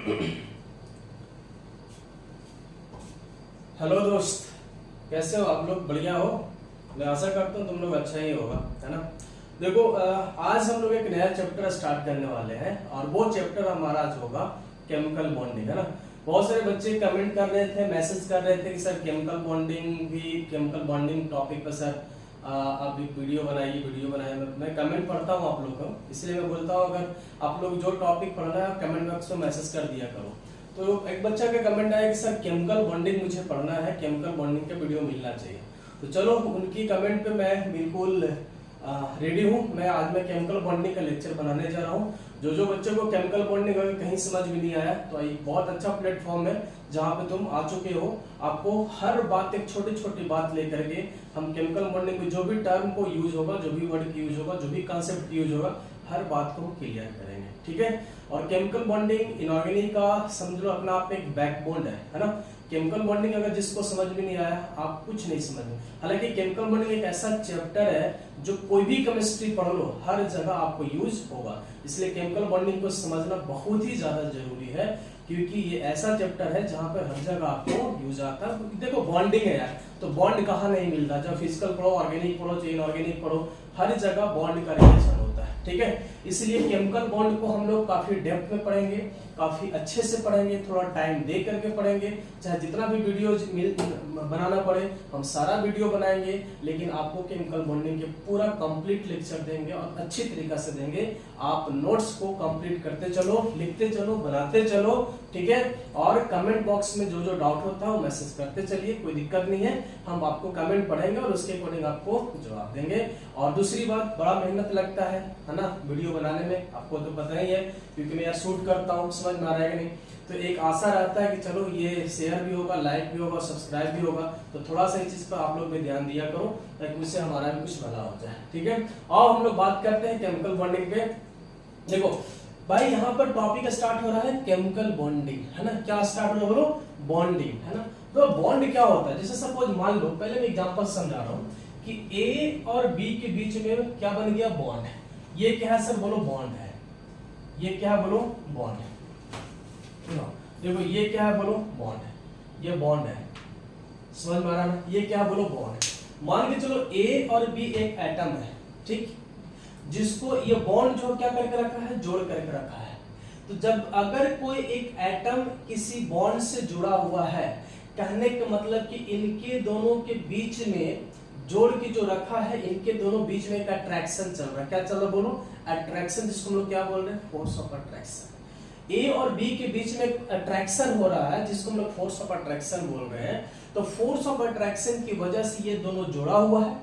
Hello दोस्त, कैसे हो आप लोग? बढ़िया हो? मैं आशा करता हूँ तुम लोग अच्छा ही होगा, है ना। देखो, आज हम लोग एक नया चैप्टर स्टार्ट करने वाले हैं और वो चैप्टर हमारा आज होगा केमिकल बॉन्डिंग, है ना। बहुत सारे बच्चे कमेंट कर रहे थे, मैसेज कर रहे थे कि सर केमिकल बॉन्डिंग टॉपिक पर सर आप एक वीडियो बनाइए। मैं कमेंट पढ़ता हूँ आप लोग को, इसलिए मैं बोलता हूँ अगर आप लोग जो टॉपिक पढ़ना है कमेंट बॉक्स में मैसेज कर दिया करो। तो एक बच्चा का कमेंट आया कि सर केमिकल बॉन्डिंग मुझे पढ़ना है, केमिकल बॉन्डिंग का वीडियो मिलना चाहिए। तो चलो, उनकी कमेंट पे मैं बिल्कुल रेडी हूँ। आज मैं केमिकल बॉन्डिंग का लेक्चर बनाने जा रहा हूँ। जो बच्चों को केमिकल बॉन्डिंग अगर कहीं समझ में नहीं आया तो एक बहुत अच्छा प्लेटफॉर्म है जहाँ पे तुम आ चुके हो। आपको हर बात, एक छोटी छोटी बात लेकर के हम केमिकल बॉन्डिंग में जो भी टर्म को यूज होगा, जो भी वर्ड यूज होगा, जो भी कॉन्सेप्ट यूज होगा, हर बात को हम क्लियर करेंगे, ठीक है। और केमिकल बॉन्डिंग इनऑर्गेनिक का समझ लो अपना आप एक बैकबोन है ना। केमिकल बॉन्डिंग अगर जिसको समझ में नहीं आया, आप कुछ नहीं समझ में। हालांकि केमिकल बॉन्डिंग एक ऐसा चैप्टर है जो कोई भी केमिस्ट्री पढ़ लो हर जगह आपको यूज होगा, इसलिए केमिकल बॉन्डिंग को समझना बहुत ही ज्यादा जरूरी है, क्योंकि ये ऐसा चैप्टर है जहां पर हर जगह आपको यूज आता है। देखो, बॉन्डिंग है यार, तो बॉन्ड कहाँ नहीं मिलता। जब फिजिकल पढ़ो, ऑर्गेनिक पढ़ो, चाहे इनऑर्गेनिक पढ़ो, हर जगह बॉन्ड का रिलेशन होता है, ठीक है। इसलिए केमिकल बॉन्ड को हम लोग काफी डेप्थ में पढ़ेंगे, काफी अच्छे से पढ़ेंगे, थोड़ा टाइम दे करके पढ़ेंगे। चाहे जितना भी वीडियो बनाना पड़े हम सारा वीडियो बनाएंगे, लेकिन आपको केमिकल बॉन्डिंग के पूरा कंप्लीट लेक्चर देंगे और अच्छी तरीका से देंगे। आप नोट्स को कंप्लीट करते चलो, लिखते चलो, बनाते चलो, ठीक है। और कमेंट बॉक्स में जो जो डाउट होता है वो मैसेज करते चलिए, कोई दिक्कत नहीं है। हम आपको कमेंट पढ़ेंगे और उसके अकॉर्डिंग आपको जवाब देंगे। और दूसरी बात, बड़ा मेहनत लगता है ना वीडियो बनाने में, आपको तो पता ही है, क्योंकि मैं यार शूट करता हूँ, समझ में आ रहा है कि नहीं। तो एक आशा रहता है कि चलो ये शेयर भी होगा, लाइक भी होगा, सब्सक्राइब भी होगा, तो थोड़ा सा इस चीज पर आप लोग भी ध्यान दिया करो, ताकि उससे हमारा भी कुछ भला हो जाए, ठीक है। और हम लोग बात करते हैं केमिकल बॉन्डिंग पे। देखो भाई, यहाँ पर टॉपिक स्टार्ट हो रहा है केमिकल बॉन्डिंग, है ना। क्या स्टार्ट हो रहा है? बोलो, बॉन्डिंग, है ना। तो बॉन्ड क्या होता है? जैसे सपोज मान लो, पहले मैं एग्जांपल समझा रहा हूँ कि ए और बी के बीच में क्या बन गया? बॉन्ड है। ये क्या है सर? बोलो, बॉन्ड है। ये क्या है? बोलो, बॉन्ड है। देखो, ये क्या है? बोलो, बॉन्ड है। ये बॉन्ड है, समझ में आ रहा है ना। ये क्या है? बोलो, बॉन्ड है। मान के चलो ए और बी एक एटम है, ठीक, जिसको ये बॉन्ड जो क्या करके रखा है? जोड़ करके रखा है। तो जब अगर कोई एक एटम किसी बॉन्ड से जुड़ा हुआ है, कहने का मतलब कि इनके दोनों के बीच में जोड़ के जो रखा है, इनके दोनों बीच में एक अट्रैक्शन चल रहा है। क्या चल रहा है? बोलो, अट्रैक्शन, जिसको हम लोग क्या बोल रहे हैं? Force of attraction. ए और बी के बीच में अट्रैक्शन हो रहा है, जिसको हम लोग फोर्स ऑफ अट्रैक्शन बोल रहे हैं। तो फोर्स ऑफ अट्रैक्शन की वजह से ये दोनों जुड़ा हुआ है,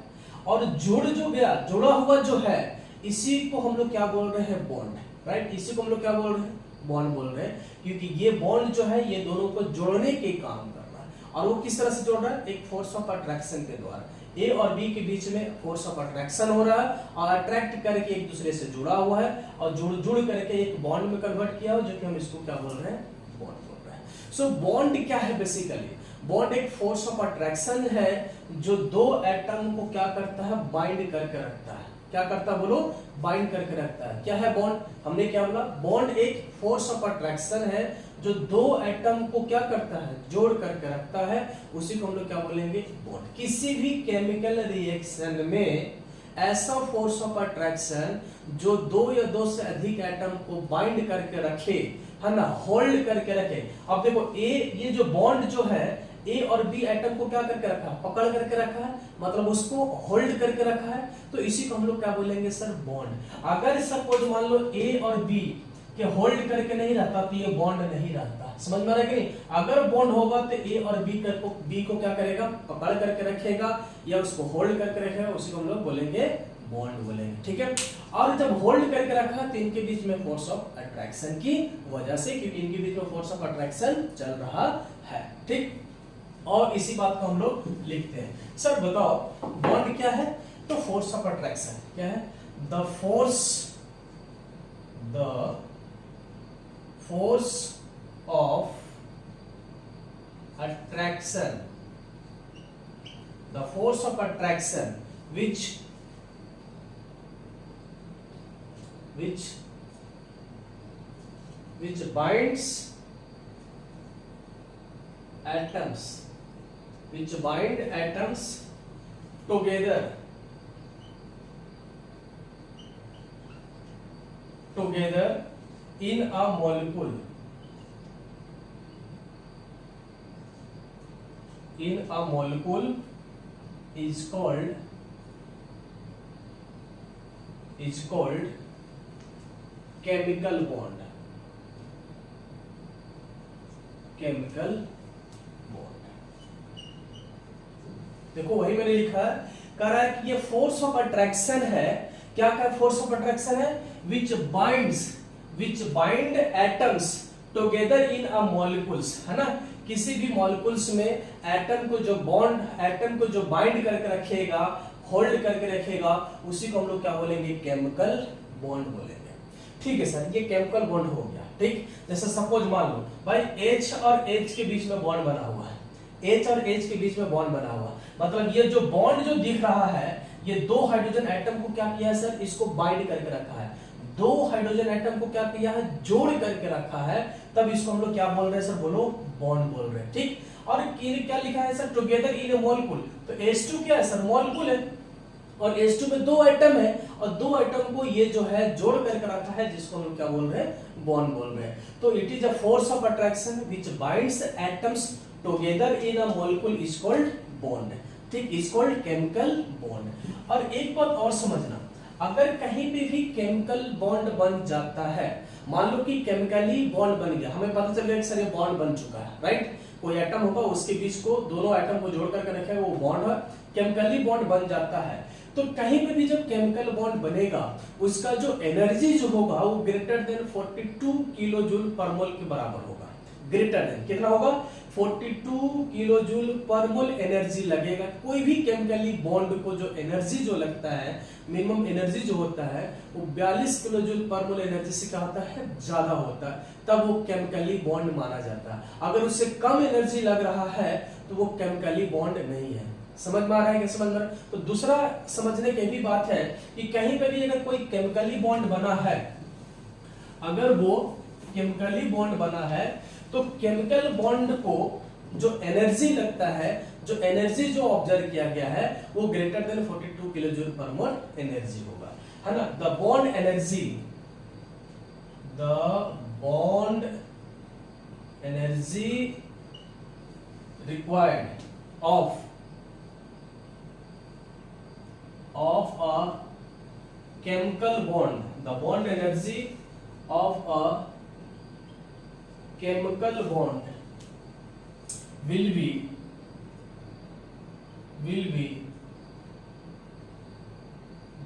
और जुड़ा हुआ जो है, इसी को हम लोग क्या बोल रहे हैं? Bond, right. इसी को हम लोग क्या बोल रहे हैं? बॉन्ड बोल रहे हैं, क्योंकि ये बॉन्ड जो है ये दोनों को जोड़ने के काम कर रहा है। और वो किस तरह से जोड़ रहा है? एक फोर्स ऑफ अट्रैक्शन के द्वारा। ए और बी के बीच में फोर्स ऑफ अट्रैक्शन हो रहा है, और अट्रैक्ट करके एक दूसरे से जुड़ा हुआ है, और जुड़ करके एक बॉन्ड में कन्वर्ट किया हो, जो कि हम इसको क्या बोल रहे हैं? बॉन्ड बोल रहे हैं। सो बॉन्ड क्या है? बेसिकली बॉन्ड एक फोर्स ऑफ अट्रैक्शन है, जो दो एटम को क्या करता है? बाइंड करके रखता है। क्या करता है? बोलो, बाइंड करके रखता है। क्या है बॉन्ड? हमने क्या बोला? बॉन्ड एक फोर्स ऑफ अट्रैक्शन है, जो दो एटम को क्या करता है? जोड़ करके रखता है। उसी को हम लोग क्या बोलेंगे? बॉन्ड। किसी भी केमिकल रिएक्शन में ऐसा फोर्स ऑफ अट्रैक्शन जो दो या दो से अधिक एटम को बाइंड करके रखे, है ना, होल्ड करके रखे। अब देखो, ये जो बॉन्ड जो है, ए और बी एटम को क्या करके रखा है? पकड़ करके रखा है, मतलब उसको होल्ड करके रखा है। तो इसी को हम लोग क्या बोलेंगे? Sir, bond. अगर सपोज मान लो ए और बी के होल्ड करके नहीं रहता, तो ये बॉन्ड नहीं रहता। समझ में आ रहा है कि नहीं? अगर बॉन्ड होगा तो ए और बी को क्या करेगा? पकड़ करके रखेगा, या उसको होल्ड करके रखेगा। उसी को हम लोग बोलेंगे बॉन्ड बोलेंगे, ठीक है। और जब होल्ड करके रखा, तो इनके बीच में फोर्स ऑफ अट्रैक्शन की वजह से, क्योंकि इनके बीच में फोर्स ऑफ अट्रैक्शन चल रहा है, ठीक। और इसी बात को हम लोग लिखते हैं। सर बताओ, बॉन्ड क्या है? तो फोर्स ऑफ अट्रैक्शन क्या है? The force of attraction, the force of attraction which binds atoms which bind atoms together in a molecule is called chemical bond. देखो वही मैंने लिखा है, कह रहा है कि ये फोर्स ऑफ अट्रैक्शन है। क्या फोर्स ऑफ अट्रैक्शन है? which bind atoms together in a molecules, है ना। किसी भी मॉलिक्यूल्स में एटम को जो बाइंड करके रखेगा, होल्ड करके रखेगा, उसी को हम लोग क्या बोलेंगे? केमिकल बॉन्ड बोलेंगे। ठीक है सर, ये केमिकल बॉन्ड हो गया। ठीक, जैसे सपोज मान लो भाई H और H के बीच में बॉन्ड बना हुआ है, H और H के बीच में बॉन्ड बना हुआ, मतलब ये जो बॉन्ड जो दिख रहा है, ये दो हाइड्रोजन एटम को क्या किया है सर? इसको बाइंड करके रखा है। दो हाइड्रोजन एटम को क्या किया है? जोड़ करके रखा है, तब इसको हम लोग क्या बोल रहे हैं सर? बोलो, बॉन्ड बोल रहे हैं। ठीक, और क्या लिखा है sir? Together in A molecule. तो H2 क्या है सर? मॉलिक्यूल है, और H2 में दो एटम है, और दो एटम को ये जो है जोड़ करके रखा है, जिसको हम लोग क्या बोल रहे हैं? बॉन्ड बोल रहे हैं। तो it is a force of attraction which binds atoms together in a molecule is called bond. ठीक, इज कॉल्ड केमिकल बॉन्ड। और एक बात और समझना, अगर कहीं पे भी केमिकल बॉन्ड बन जाता है, मान लो कि केमिकली बॉन्ड बन गया, हमें पता चल गया कि सर ये बॉन्ड बन चुका है, राइट। कोई एटम होगा, उसके बीच को दोनों एटम को जोड़ करके रखेगा, वो बॉन्ड है, केमिकली बॉन्ड बन जाता है। तो कहीं पे भी जब केमिकल बॉन्ड बनेगा, उसका जो एनर्जी जो होगा वो greater than 42 kilo joule per मोल के बराबर होगा। ग्रेटर देन कितना होगा? 42 kilo joule per mole energy लगेगा। कोई भी केमिकली बॉन्ड को जो एनर्जी जो लगता है, मिनिमम एनर्जी जो होता है, वो 42 kilo joule per mole energy से क्या होता है? ज्यादा होता है, तब वो केमिकली बॉन्ड माना जाता है। अगर उससे कम एनर्जी लग रहा है तो वो केमिकली बॉन्ड नहीं है। समझ में आ रहा है? क्या समझ में? तो दूसरा समझने की भी बात है कि कहीं पर भी अगर कोई केमिकली बॉन्ड बना है, अगर वो केमिकली बॉन्ड बना है, तो केमिकल बॉन्ड को जो एनर्जी लगता है, जो एनर्जी जो ऑब्जर्व किया गया है, वो greater than 42 kilo joule per mole energy होगा, है ना। The bond energy required of a chemical bond, the bond energy of a chemical bond will be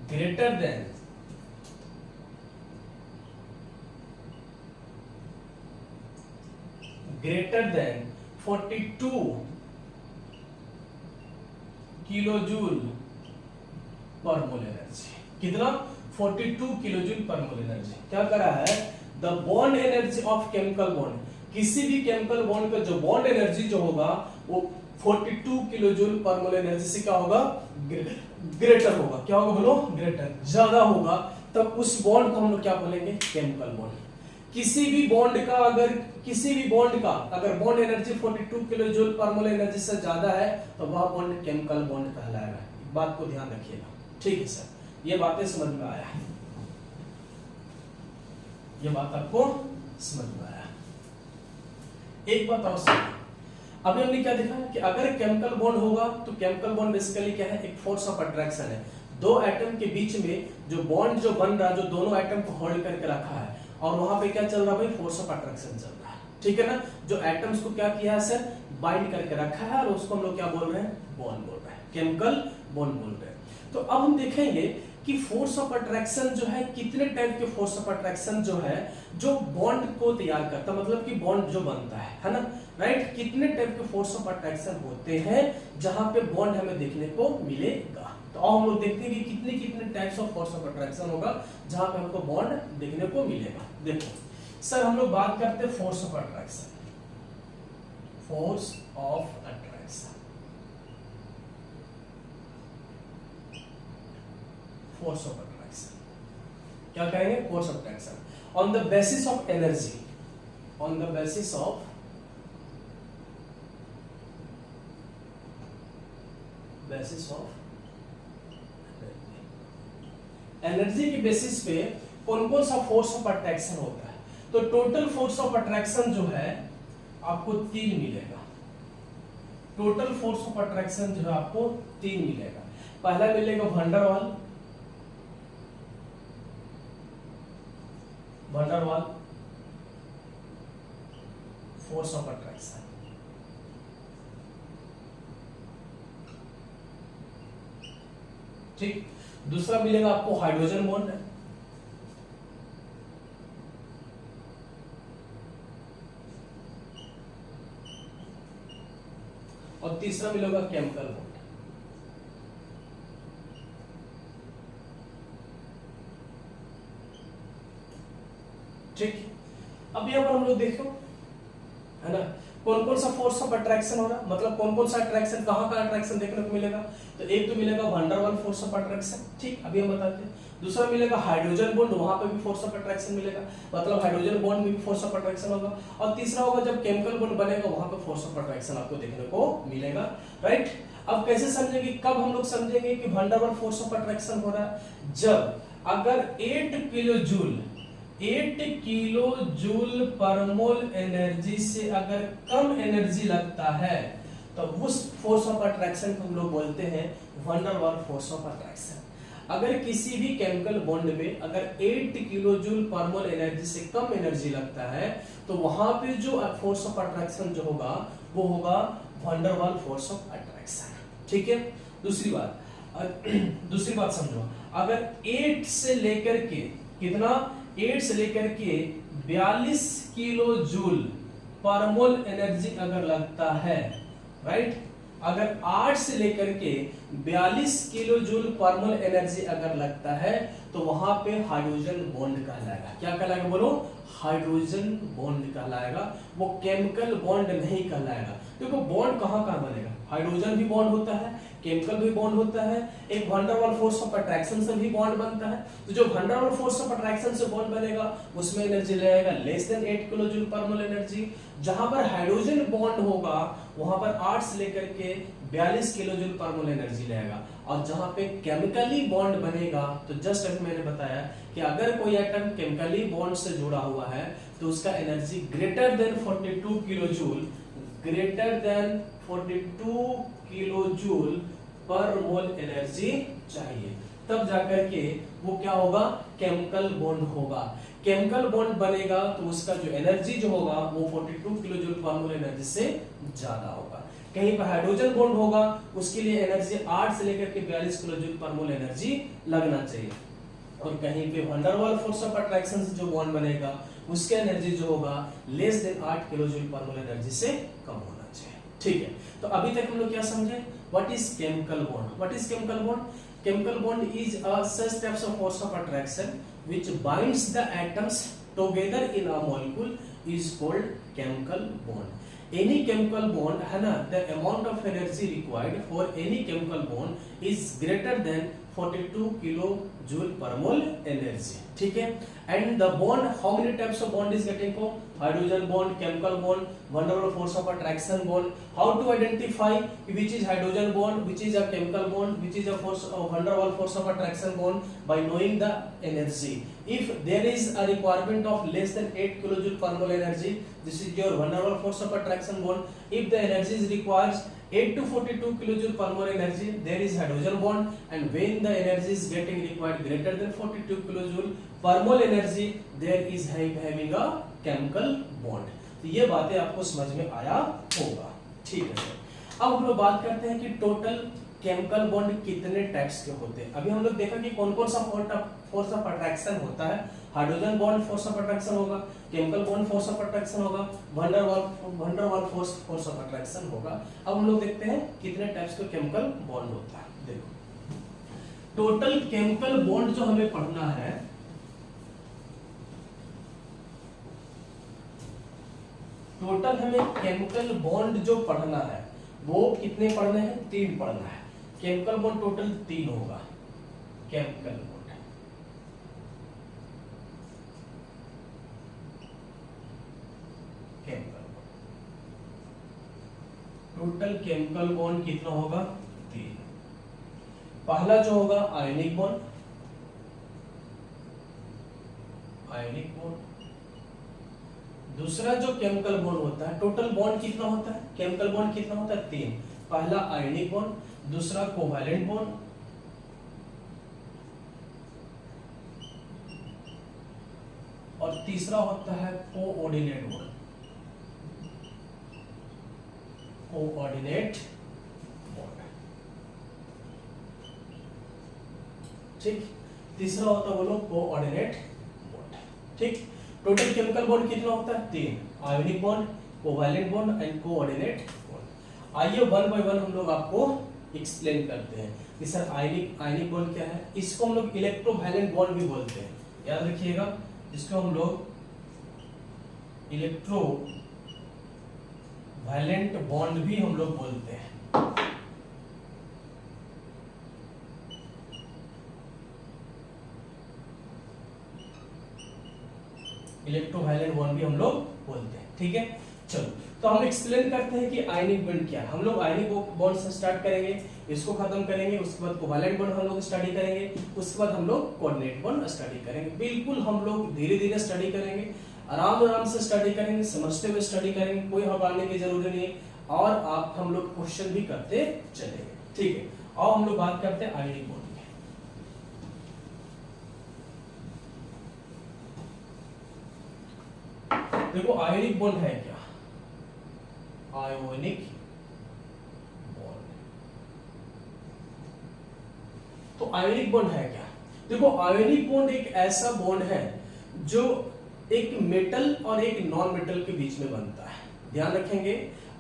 greater than greater than 42 kilojoule पर mole energy. कितना? 42 kilojoule पर mole energy. क्या कर रहा है? The bond energy of chemical bond, किसी भी chemical bond का जो बॉन्ड एनर्जी जो होगा वो 42 किलोजूल पर मोल एनर्जी से क्या होगा? ग्रेटर होगा। क्या होगा बोलो? ग्रेटर, ज्यादा होगा। तब उस बॉन्ड को हम लोग क्या बोलेंगे? Chemical bond. किसी भी बॉन्ड का अगर बॉन्ड एनर्जी 42 किलोजूल पर मोल एनर्जी से ज्यादा है, तो वह बॉन्ड केमिकल बॉन्ड कहलाएगा। बात को ध्यान रखिएगा। ठीक है सर, ये बातें समझ में आया है? ये बात आपको समझ में आया? एक बात और समझिए, अभी हमने क्या देखा कि अगर केमिकल बॉन्ड होगा तो केमिकल बॉन्ड बेसिकली क्या है? एक फोर्स ऑफ अट्रैक्शन है। दो एटम के बीच में जो बॉन्ड जो बन रहा है, जो दोनों एटम को होल्ड करके रखा है, और वहां पे क्या चल रहा है भाई? फोर्स ऑफ अट्रैक्शन चल रहा है। ठीक है ना। जो एटम्स को क्या किया है सर? बाइंड करके रखा है, और उसको हम लोग क्या बोल रहे हैं? बॉन्ड बोल रहे हैं, केमिकल बॉन्ड बोल रहे हैं। तो अब हम देखेंगे कि फोर्स ऑफ अट्रैक्शन जो है, कितने टाइप के फोर्स ऑफ अट्रैक्शन जो है जो बॉन्ड को तैयार करता है, मतलब कि बॉन्ड जो बनता है ना, राइट। कितने टाइप के फोर्स ऑफ अट्रैक्शन होते हैं जहां पे बॉन्ड हमें देखने को मिलेगा। तो अब हम लोग देखते हैं कि कितने types of force of attraction होगा जहां पे हमको बॉन्ड देखने को मिलेगा। देखो सर, हम लोग बात करते हैं force of attraction. Force of attraction, force of attraction क्या कहेंगे? Force of attraction on the basis of energy, on the basis of basis of energy के बेसिस पे कौन कौन सा फोर्स ऑफ अट्रैक्शन होता है। तो टोटल फोर्स ऑफ अट्रैक्शन जो है आपको 3 मिलेगा। टोटल फोर्स ऑफ अट्रैक्शन जो है आपको 3 मिलेगा। पहला मिलेगा वंडरवाल फोर्स ऑफ अट्रैक्शन, ठीक। दूसरा मिलेगा आपको हाइड्रोजन बॉन्ड, और तीसरा मिलेगा केमिकल बॉन्ड। ठीक, अब यहां पर हम लोग देखो है ना, कौन कौन सा फोर्स ऑफ अट्रैक्शन हो रहा है, मतलब कौन कौन सा अट्रैक्शन, कहां का अट्रैक्शन देखने को मिलेगा। तो एक तो मिलेगा वंडरवाल फोर्स ऑफ अट्रैक्शन, ठीक, अभी हम बताते हैं। दूसरा मिलेगा हाइड्रोजन बॉन्ड, वहां पे भी फोर्स ऑफ अट्रैक्शन मिलेगा, मतलब हाइड्रोजन बॉन्ड में भी फोर्स ऑफ अट्रैक्शन होगा। और तीसरा होगा जब केमिकल बॉन्ड बनेगा, वहां पे फोर्स ऑफ अट्रैक्शन आपको देखने को मिलेगा, राइट। अब कैसे समझेंगे, कब हम लोग समझेंगे कि वंडरवाल फोर्स ऑफ अट्रैक्शन हो रहा है, जब अगर 8 kilo joule per mole energy से अगर कम एनर्जी लगता है तो उस फोर्स ऑफ अट्रैक्शन को हम लोग बोलते हैं वंडरवाल फोर्स ऑफ अट्रैक्शन। अगर किसी भी केमिकल बॉन्ड में अगर 8 kilo joule per mole energy से कम एनर्जी लगता है तो वहां पे जो फोर्स ऑफ अट्रैक्शन जो होगा वो होगा वंडरवाल फोर्स ऑफ अट्रैक्शन, ठीक है। दूसरी बात समझो, अगर 8 से लेकर के कितना, 8 से लेकर के 42 kilo joule per mole energy अगर लगता है, राइट, अगर 8 से लेकर के 42 kilo joule per mole energy अगर लगता है तो वहां पे हाइड्रोजन बॉन्ड कहलाएगा। क्या कहलाएगा बोलो, हाइड्रोजन बॉन्ड कहलाएगा, वो केमिकल बॉन्ड नहीं कहलाएगा। देखो बॉन्ड कहां कहां बनेगा, हाइड्रोजन भी बॉन्ड होता है, केमिकल भी बॉन्ड होता है, एक वंडरवाल फोर्स ऑफ अट्रैक्शन से भी बॉन्ड बनता है। तो जो वंडरवाल फोर्स ऑफ अट्रैक्शन से बॉन्ड बनेगा उसमें एनर्जी रहेगा less than 8 kilo joule per mole energy. जहां पर हाइड्रोजन बॉन्ड होगा वहां पर 8 से लेकर के 42 kilo joule per mole energy रहेगा। और जहां पे केमिकली बॉन्ड बनेगा, तो जस्ट अभी मैंने बताया कि अगर कोई एटम केमिकली बॉन्ड से जुड़ा हुआ है तो उसका energy greater than 42 kilo joule, greater than 42 kilo joule per mole energy चाहिए, तब जाकर के वो क्या होगा, केमिकल बॉन्ड होगा। केमिकल बॉन्ड बनेगा तो उसका जो एनर्जी जो होगा वो 42 kilo joule per mole energy से ज्यादा होगा। कहीं पर हाइड्रोजन बॉन्ड होगा उसके लिए एनर्जी 8 से लेकर के 42 kilo joule per mole energy लगना चाहिए। और कहीं पे वंडरवाल फोर्स ऑफ अट्रैक्शन से जो बॉन्ड बनेगा उसका एनर्जी जो होगा less than 8 kilo joule per mole energy से कम होना चाहिए, ठीक है। तो अभी तक हम लोग क्या समझे, what is chemical bond. What is chemical bond, chemical bond is a such types of force of attraction which binds the atoms together in a molecule is called chemical bond। any chemical bond है ना, the amount of energy required for any chemical bond is greater than 42 kilo joule per mole energy, ठीक है। And the bond, how many types of bond is getting form, hydrogen bond, chemical bond, van der Waal force of attraction bond. How to identify which is hydrogen bond, which is a chemical bond, which is a force of wonderwall force of attraction bond, by knowing the energy. If there is a requirement of less than 8 kilojoule per mole energy, this is your wonderwall force of attraction bond. If the energy is requires 8 to 42 kilojoule per mole energy, there is hydrogen bond. And when the energy is getting required greater than 42 kilojoule per mole energy, there is having a chemical bond. तो ये बातें आपको समझ में आया होगा, ठीक है। अब हम लोग बात करते हैं कि टोटल केमिकल बॉन्ड कितने टाइप्स के होते हैं। अभी हम लोग देखा कि कौन कौन सा फोर्स ऑफ अट्रैक्शन होता है, hydrogen bond force of attraction होगा, chemical bond force of attraction होगा, वंडरवाल फोर्स ऑफ अट्रैक्शन होगा। अब हम लोग देखते हैं कितने टाइप्स का केमिकल बॉन्ड होता है। देखो टोटल केमिकल बॉन्ड जो हमें पढ़ना है, टोटल हमें केमिकल बॉन्ड जो पढ़ना है वो कितने पढ़ने हैं, 3 पढ़ना है। केमिकल बॉन्ड टोटल 3 होगा। Chemical bond, total chemical bond कितना होगा, 3। पहला जो होगा आयनिक बॉन्ड, आयनिक बॉन्ड। दूसरा जो केमिकल बॉन्ड होता है, टोटल बॉन्ड कितना होता है, केमिकल बॉन्ड कितना होता है, 3। पहला आयनिक बॉन्ड, दूसरा कोवैलेंट बॉन्ड, और तीसरा होता है कोऑर्डिनेट बॉन्ड, कोऑर्डिनेट बॉन्ड। ठीक, तीसरा होता है बोलो कोऑर्डिनेट बॉन्ड। ठीक, टोटल केमिकल बॉन्ड कितना होता है, 3, ionic bond, covalent bond and coordinate bond. आइए वन बाय वन हम लोग आपको एक्सप्लेन करते हैं कि सर आयनिक बॉन्ड क्या है। इसको हम लोग इलेक्ट्रोवैलेंट बॉन्ड भी बोलते हैं, याद रखिएगा। इसको हम लोग इलेक्ट्रोवैलेंट बॉन्ड भी हम लोग बोलते हैं। इलेक्ट्रोवैलेंट बॉन्ड भी हम लोग बोलते हैं। ठीक है, चलो तो हम एक्सप्लेन करते हैं कि आयनिक बॉन्ड क्या है। हम लोग आयनिक बॉन्ड से स्टार्ट करेंगे, इसको खत्म करेंगे, उसके बाद कोवैलेंट बॉन्ड हम लोग स्टडी करेंगे, उसके बाद हम लोग कोऑर्डिनेट बॉन्ड स्टडी करेंगे। बिल्कुल हम लोग धीरे धीरे स्टडी करेंगे, आराम से स्टडी करेंगे, समझते हुए स्टडी करेंगे, कोई घबराने की जरूरत नहीं है। और आप हम लोग क्वेश्चन भी करते चलेंगे। ठीक है, और हम लोग बात करते हैं आयनिक बॉन्ड की। देखो आयनिक बॉन्ड है क्या, आयोनिक बॉन्ड। तो आयोनिक बॉन्ड है क्या, देखो आयोनिक बॉन्ड एक ऐसा बॉन्ड है जो एक मेटल और एक नॉन मेटल के बीच में बनता है। ध्यान रखेंगे,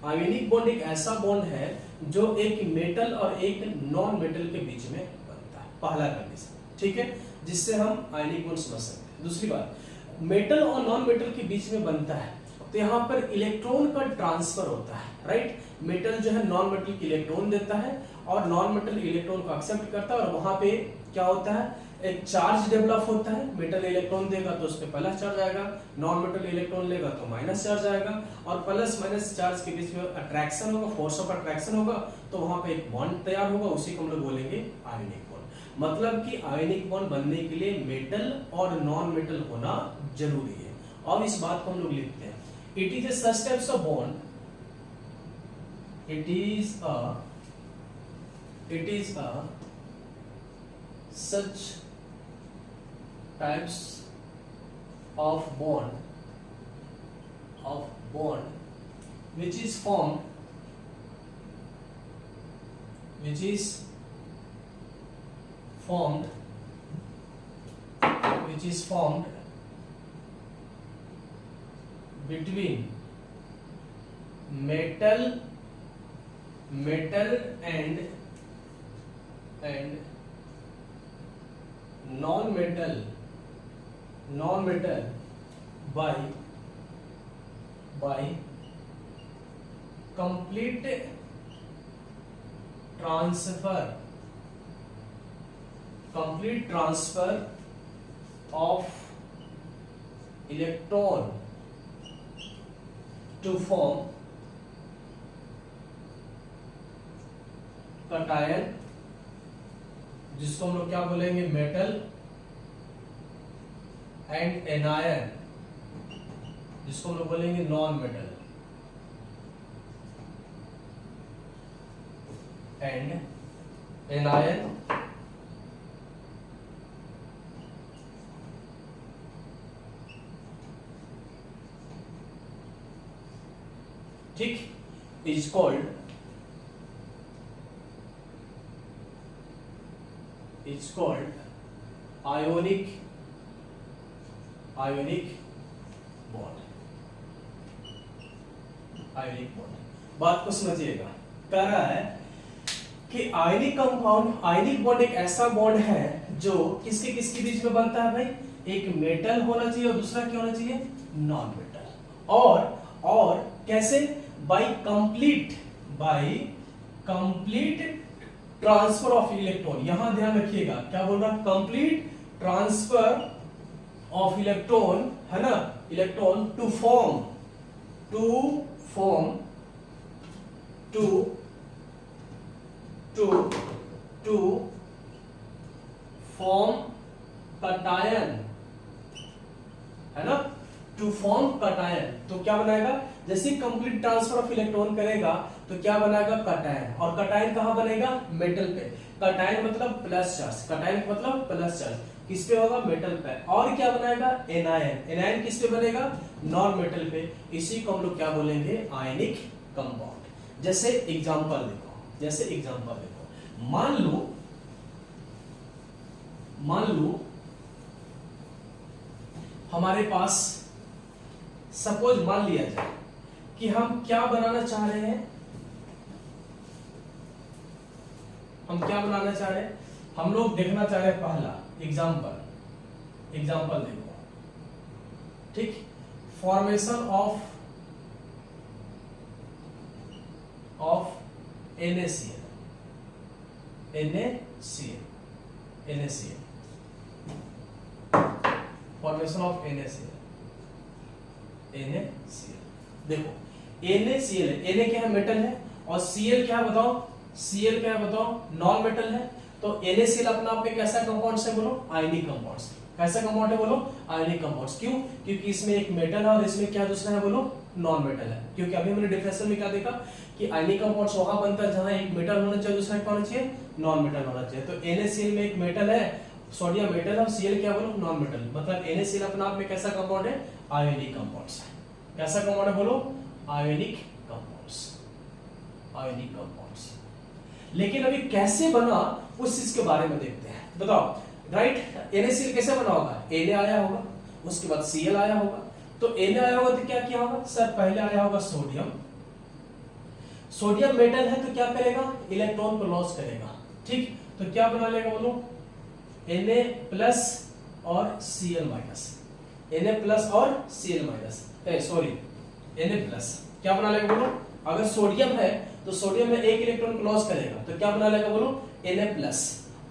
आयोनिक बॉन्ड एक ऐसा बॉन्ड है जो एक मेटल और एक नॉन मेटल के बीच में बनता है, पहला कंडीशन। ठीक है, जिससे हम आयोनिक बॉन्ड समझ सकते हैं। दूसरी बात, मेटल और नॉन मेटल के बीच में बनता है तो यहाँ पर इलेक्ट्रॉन का ट्रांसफर होता है, राइट। मेटल जो है नॉन मेटल की इलेक्ट्रॉन देता है और नॉन मेटल इलेक्ट्रॉन को एक्सेप्ट करता है, और वहां पे क्या होता है, एक चार्ज डेवलप होता है। मेटल इलेक्ट्रॉन देगा तो उस पे प्लस चार्ज आएगा, नॉन मेटल इलेक्ट्रॉन लेगा तो माइनस चार्ज आएगा, और प्लस माइनस चार्ज के बीच में अट्रैक्शन होगा, फोर्स ऑफ अट्रैक्शन होगा, तो वहां पे एक बॉन्ड तैयार होगा, उसी को हम लोग बोलेंगे आयनिक बॉन्ड। मतलब कि आयनिक बॉन्ड बनने के लिए मेटल और नॉन मेटल होना जरूरी है। अब इस बात को हम लोग लिखते हैं, it is a such types of bond, it is a such types of bond which is formed between metal and non-metal by complete transfer of electron to form cation, जिसको हम लोग क्या बोलेंगे, मेटल, एंड एनायन, जिसको हम लोग बोलेंगे non metal, and anion ठीक, इज कॉल्ड ionic bond। बात को समझिएगा, कह रहा है कि आयनिक बॉन्ड एक ऐसा बॉन्ड है जो किसके बीच में बनता है भाई, एक मेटल होना चाहिए और दूसरा क्या होना चाहिए, नॉन मेटल। और कैसे, by complete transfer of electron. यहां ध्यान रखिएगा, क्या बोल रहा है, कंप्लीट ट्रांसफर ऑफ इलेक्ट्रॉन, है ना, electron to form form cation, है ना, टू फॉर्म कटायन। तो क्या बनाएगा, जैसे कंप्लीट ट्रांसफर ऑफ इलेक्ट्रॉन करेगा तो क्या बनाएगा, कटायन। और कटायन कहां बनेगा, मेटल पे। कटायन मतलब प्लस चार्ज, कटायन मतलब प्लस चार्ज किस पे होगा, मेटल पे। और क्या बनाएगा, एनायन। एनायन किस पे बनेगा, नॉन मेटल पे। इसी को हम लोग क्या बोलेंगे, आयनिक कंपाउंड। जैसे एग्जांपल देखो, जैसे एग्जांपल देखो, मान लो हमारे पास, सपोज मान लिया जाए कि हम क्या बनाना चाह रहे हैं, हम क्या बनाना चाह रहे हैं, हम लोग देखना चाह रहे हैं पहला एग्जांपल देखो, ठीक, formation of NaCl, formation of NaCl। देखो NaCl है, Na क्या है, मेटल है, और Cl क्या है बताओ, Cl क्या है बताओ, नॉन मेटल है। तो NaCl अपना आप में कैसा कंपाउंड है बोलो, आयनिक कंपाउंड। कैसा कंपाउंड है बोलो, आयनिक कंपाउंड। क्यों, क्योंकि इसमें एक मेटल है और इसमें क्या दूसरा है बोलो, नॉन मेटल है। क्योंकि अभी हमने डिफिनेशन में क्या देखा कि आयनिक कंपाउंड्स वहां बनता है जहां एक मेटल होना चाहिए, दूसरा क्या होना चाहिए, नॉन मेटल होना चाहिए। तो NaCl में एक मेटल है, सोडियम मेटल है, और Cl क्या बोलो, नॉन मेटल। मतलब NaCl अपना आप में कैसा कंपाउंड है, आयनिक कंपाउंड्स है। कैसा कंपाउंड है बोलो, आयनिक कंपाउंड्स, आयनिक कंपाउंड्स। लेकिन अभी कैसे बना उस चीज के बारे में देखते हैं, बताओ। राइट, NaCl कैसे बना होगा, Na आया होगा, उसके बाद Cl आया होगा। तो Na आया होगा तो क्या किया होगा सर, पहले आया होगा सोडियम। सोडियम मेटल है तो क्या करेगा, इलेक्ट्रॉन को लॉस करेगा, ठीक। तो क्या बना लेगा बोलो, Na प्लस और Cl माइनस, Na प्लस और Cl minus, sorry Na plus. क्या बना लेगा बोलो, अगर सोडियम है तो सोडियम में एक इलेक्ट्रॉन को लॉस करेगा तो क्या बना लेगा बोलो, Na प्लस,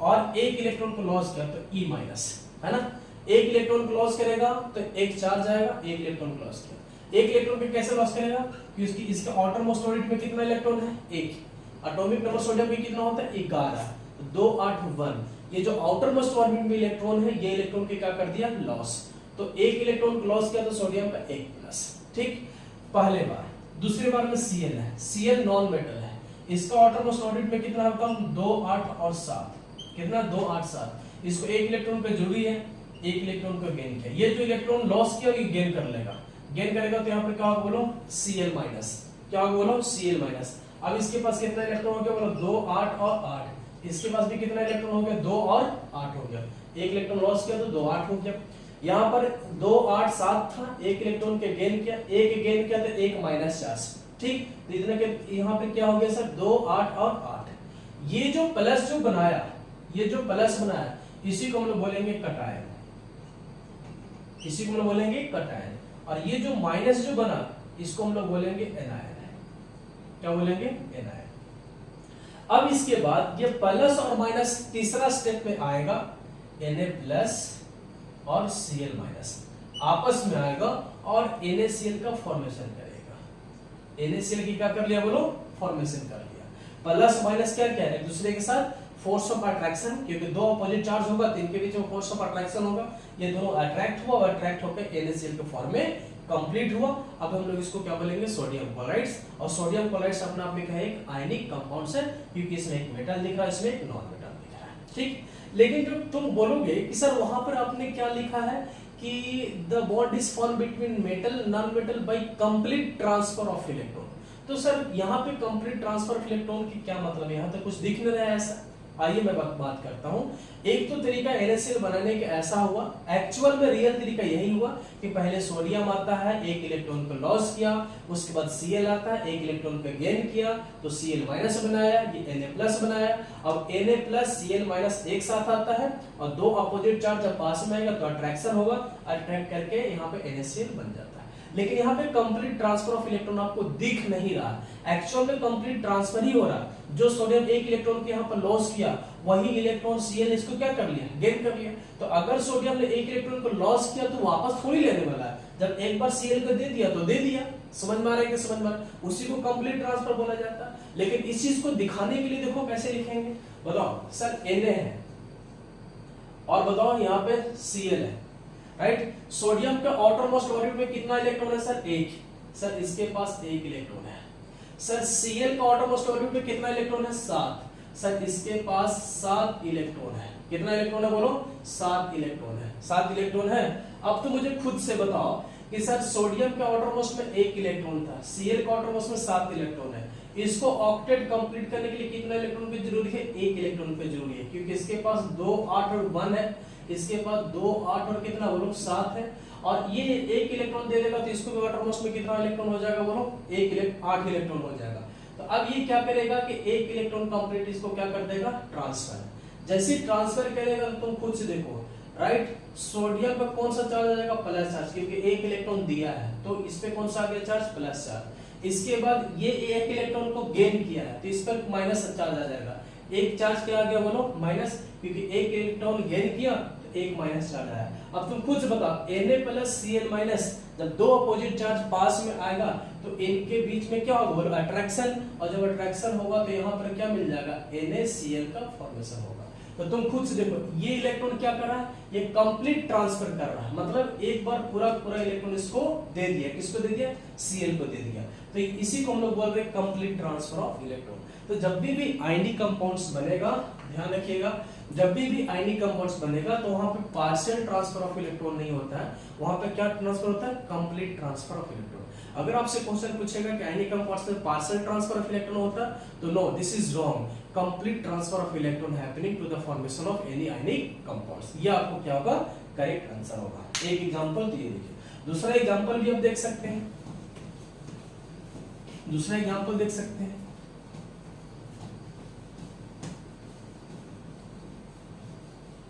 और एक इलेक्ट्रॉन को लॉस किया तो E माइनस, है ना। एक इलेक्ट्रॉन को लॉस करेगा तो एक चार्ज आएगा, एक इलेक्ट्रॉन को लॉस किया। एक इलेक्ट्रॉन को कैसे लॉस करेगा, क्योंकि इसका आउटर मोस्ट ऑर्बिट में कितना इलेक्ट्रॉन है, एक। एटॉमिक नंबर सोडियम में कितना होता है, 11, 2 8 1। ये जो आउटर मोस्ट ऑर्बिट में इलेक्ट्रॉन है, ये इलेक्ट्रॉन के क्या कर दिया, लॉस। तो एक इलेक्ट्रॉन को लॉस किया तो सोडियम का 1 प्लस, ठीक, पहले बार। दूसरी बार में Cl है, Cl नॉन मेटल है, इसका आउटर मोस्ट ऑर्बिट में कितना होगा, 2 8 और 7, कितना 2 8 7। इसको एक इलेक्ट्रॉन पे जरूरी है, एक इलेक्ट्रॉन को गेन किया। ये जो इलेक्ट्रॉन लॉस किया ये गेन कर लेगा, गेन करेगा तो यहाँ पे क्या होगा बोलो, Cl माइनस। क्या होगा बोलो, Cl माइनस। अब इसके पास कितना इलेक्ट्रॉन हो गया बोलो, 2 8 और 8। इसके पास भी कितना इलेक्ट्रॉन हो गया, 2 और 8 हो गया। एक इलेक्ट्रॉन लॉस किया तो 2 8 हो गया। यहाँ पर 2 8 7 था, एक इलेक्ट्रॉन के गेन किया, एक गेन किया तो एक माइनस चार्ज, ठीक। तो इतने के यहाँ पे क्या हो गया सर, 2 8 और 8। ये जो प्लस जो बनाया, ये जो प्लस बनाया, इसी को हम लोग बोलेंगे कटायन, इसी को हम लोग बोलेंगे कटायन। और ये जो माइनस जो बना, इसको हम लोग बोलेंगे एनायन। क्या बोलेंगे, एनायन। अब इसके बाद ये प्लस और माइनस तीसरा स्टेप में आएगा, Na प्लस और Cl माइनस आपस में आएगा और NaCl का फॉर्मेशन करेगा। NaCl की क्या कर लिया बोलो, फॉर्मेशन कर लिया। प्लस माइनस क्या क्या है, एक दूसरे के साथ फोर्स ऑफ अट्रैक्शन, क्योंकि दो अपोजिट चार्ज होगा तो इनके बीच में फोर्स ऑफ अट्रैक्शन होगा। ये दोनों अट्रैक्ट हुआ और अट्रैक्ट होकर NaCl के फॉर्म में कंप्लीट हुआ। अब हम लोग इसको क्या बोलेंगे, सोडियम क्लोराइड्स। और सोडियम क्लोराइड्स अपने आप में क्या है, एक आयनिक कंपाउंड है, क्योंकि इसमें एक मेटल दिख रहा है, इसमें एक नॉन मेटल दिख रहा है, ठीक। लेकिन जब तुम बोलोगे कि सर वहां पर आपने क्या लिखा है कि the bond is form between metal non metal by complete transfer of electron, तो सर यहाँ पे कंप्लीट ट्रांसफर ऑफ इलेक्ट्रॉन की क्या मतलब है, यहाँ तो कुछ दिख नहीं रहा है ऐसा। आइए मैं बात करता हूं। एक तो तरीका NaCl बनाने का ऐसा हुआ, एक्चुअल में रियल तरीका यही हुआ कि पहले सोडियम आता है, एक इलेक्ट्रॉन को लॉस किया, उसके बाद Cl आता है, एक इलेक्ट्रॉन को गेन किया तो Cl माइनस बनाया, ये Na प्लस बनाया। अब Na प्लस Cl माइनस एक साथ आता है और दो अपोजिट चार्ज जब पास में आएगा तो अट्रैक्शन होगा, अट्रैक्ट करके यहाँ पे NaCl बन जाता है। लेकिन यहाँ पे कंप्लीट ट्रांसफर ऑफ इलेक्ट्रॉन आपको दिख नहीं रहा, एक्चुअल में कंप्लीट ट्रांसफर ही हो रहा। जो सोडियम एक इलेक्ट्रॉन के यहाँ पर लॉस किया, वही इलेक्ट्रॉन Cl इसको क्या कर लिया, गेन कर लिया। तो अगर सोडियम ने एक इलेक्ट्रॉन को लॉस किया तो वापस थोड़ी लेने वाला है, जब एक बार Cl को दे दिया तो दे दिया। समझ में आ रहा है कि समझ में, उसी को कंप्लीट ट्रांसफर बोला जाता है। लेकिन इस चीज को दिखाने के लिए देखो कैसे लिखेंगे, बताओ सर Na है और बताओ यहाँ पे Cl है, राइट। सोडियम के आउटर मोस्ट ऑर्बिट में कितना इलेक्ट्रॉन है सर? एक। सर इसके पास एक इलेक्ट्रॉन है। सर Cl का आउटर मोस्ट ऑर्बिट में कितना इलेक्ट्रॉन है? 7। सर इसके पास 7 इलेक्ट्रॉन है। कितना इलेक्ट्रॉन है बोलो? 7 इलेक्ट्रॉन है। 7 इलेक्ट्रॉन है। अब तो मुझे खुद से बताओ कि सर सोडियम के आउटर मोस्ट में 1 इलेक्ट्रॉन था, Cl का आउटर मोस्ट में 7 इलेक्ट्रॉन है। इसको ऑक्टेट कंप्लीट करने के लिए कितना इलेक्ट्रॉन की जरूरी है? 1 इलेक्ट्रॉन की जरूरी है, क्योंकि इसके पास 2 8 और 1 है, इसके पास 2 8 और कितना बोलो? 7 है। और ये 1 इलेक्ट्रॉन दे देगा तो इसको भी आउटर मोस्ट में कितना इलेक्ट्रॉन हो जाएगा बोलो? 8 इलेक्ट्रॉन हो जाएगा। तो अब ये क्या करेगा कि 1 इलेक्ट्रॉन कंप्लीट इसको क्या कर देगा? ट्रांसफर। जैसे ट्रांसफर करेगा तो तुम खुद से देखो, राइट। सोडियम पर कौन सा चार्ज आ जाएगा? प्लस चार्ज, क्योंकि 1 इलेक्ट्रॉन दिया है तो इस पे कौन सा आ गया चार्ज? Plus charge. इसके बाद ये 1 इलेक्ट्रॉन को गेन किया है तो इस पर माइनस चार्ज आ जाएगा। एक चार्ज क्या आ गया बोलो? माइनस, क्योंकि 1 इलेक्ट्रॉन गेन किया तो एक माइनस चार्ज आया। अब तुम खुद से बताओ, Na+Cl- जब दो अपोजिट चार्ज पास में आएगा तो इनके बीच में क्या होगा बोलो? अट्रैक्शन। और जब अट्रैक्शन होगा तो यहाँ पर क्या मिल जाएगा? NaCl का फॉर्मेशन होगा। तो तुम खुद से देखो, ये इलेक्ट्रॉन क्या कर रहा है? ये कंप्लीट ट्रांसफर कर रहा है, मतलब एक बार पूरा इलेक्ट्रॉन इसको दे दिया। किसको दे दिया? Cl को दे दिया। तो इसी को हम लोग बोल रहे हैं कंप्लीट ट्रांसफर ऑफ इलेक्ट्रॉन। तो जब भी आयनिक कंपाउंड्स बनेगा, ध्यान रखिएगा, जब भी आयनिक कंपाउंड्स बनेगा तो वहां पे पार्शियल ट्रांसफर ऑफ इलेक्ट्रॉन नहीं होता है, वहां पे क्या ट्रांसफर होता है? Complete transfer of electron. अगर आपसे क्वेश्चन पूछेगा कि आयनिक कंपाउंड्स में पार्शियल ट्रांसफर ऑफ इलेक्ट्रॉन होता है तो no, this is wrong. Complete transfer of electron happening to the formation of any ionic compounds. ये आपको क्या होगा? करेक्ट आंसर होगा। एक एग्जांपल दिए देखिए, दूसरा एग्जांपल भी आप देख सकते हैं। दूसरा एग्जांपल देख सकते हैं।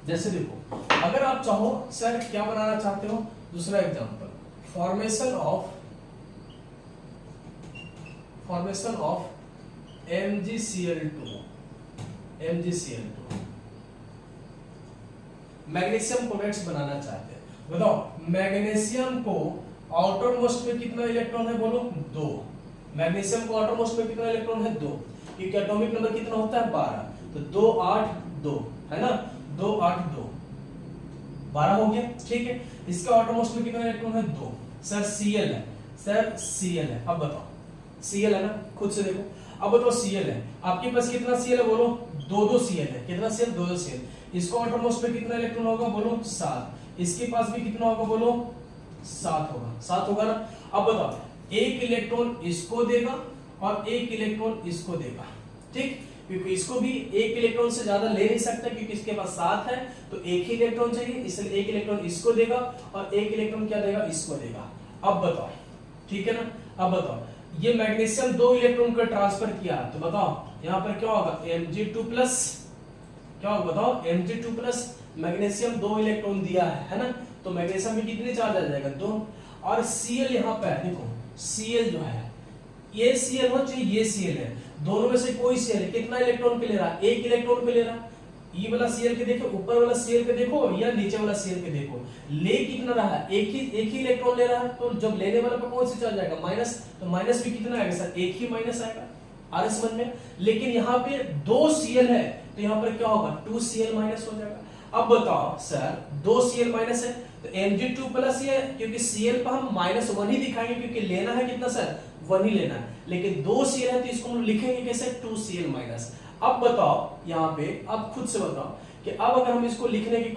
जैसे देखो, अगर आप चाहो सर क्या बनाना चाहते हो? दूसरा example, formation of MgCl2 magnesium chlorides बनाना चाहते हैं। बताओ, मैग्नीशियम को आउटर मोस्ट में कितना इलेक्ट्रॉन है बोलो? 2। मैग्नीशियम को आउटर मोस्ट में कितना इलेक्ट्रॉन है? 2। क्योंकि एटॉमिक नंबर कितना होता है? 12। तो 2 8 2 है ना, 2 8 2 12 हो गया, ठीक है। इसका आउटर मोस्ट में कितना इलेक्ट्रॉन है? 2। सर Cl है, सर Cl है। अब बताओ, Cl है ना, खुद से देखो। अब बताओ Cl है, आपके पास कितना Cl है बोलो? 2 Cl है। कितना Cl? 2 Cl। इसको आउटर मोस्ट में कितना इलेक्ट्रॉन होगा बोलो? 7। इसके पास भी कितना होगा बोलो? 7 होगा। 7 होगा ना। अब बताओ, 1 इलेक्ट्रॉन इसको देगा और 1 इलेक्ट्रॉन इसको देगा, ठीक। क्योंकि इसको भी 1 इलेक्ट्रॉन से ज्यादा ले नहीं सकता, क्योंकि इसके पास 7 है तो 1 ही इलेक्ट्रॉन चाहिए, इसलिए 1 इलेक्ट्रॉन इसको देगा और 1 इलेक्ट्रॉन क्या देगा? इसको देगा। अब बताओ, ठीक है ना। अब बताओ, ये मैग्नीशियम 2 इलेक्ट्रॉन को ट्रांसफर किया तो बताओ यहाँ पर क्या होगा? Mg2+, क्या होगा बताओ? Mg2+। मैग्नीशियम 2 इलेक्ट्रॉन दिया है ना, तो मैग्नीशियम में कितने चार्ज आ जाएगा? 2। और Cl यहाँ पे देखो, Cl जो है, ये Cl हो चाहे ये Cl है, दोनों में से कोई Cl है, कितना इलेक्ट्रॉन पे ले रहा है? 1 इलेक्ट्रॉन पे ले रहा है। ये वाला Cl के देखो, ऊपर वाला Cl के देखो या नीचे वाला Cl के देखो, ले कितना रहा है? एक ही इलेक्ट्रॉन ले रहा है। तो जब लेने वाला पे कौन सी चार्ज आएगा? माइनस। तो माइनस भी कितना आएगा सर? 1 ही माइनस आएगा। आ समझ में? लेकिन यहाँ पे 2 Cl है तो यहाँ पर क्या होगा? 2 Cl माइनस हो जाएगा। अब बताओ सर, 2 Cl माइनस है तो Mg2+ ही है, क्योंकि Cl पर हम -1 ही दिखाएंगे, क्योंकि लेना है कितना सर? 1 ही लेना है। लेकिन 2 Cl है तो इसको हम लिखेंगे कैसे? 2 Cl माइनस। अब बताओ यहाँ पे, अब खुद से बताओ कि अब अगर हम इसको लिखने की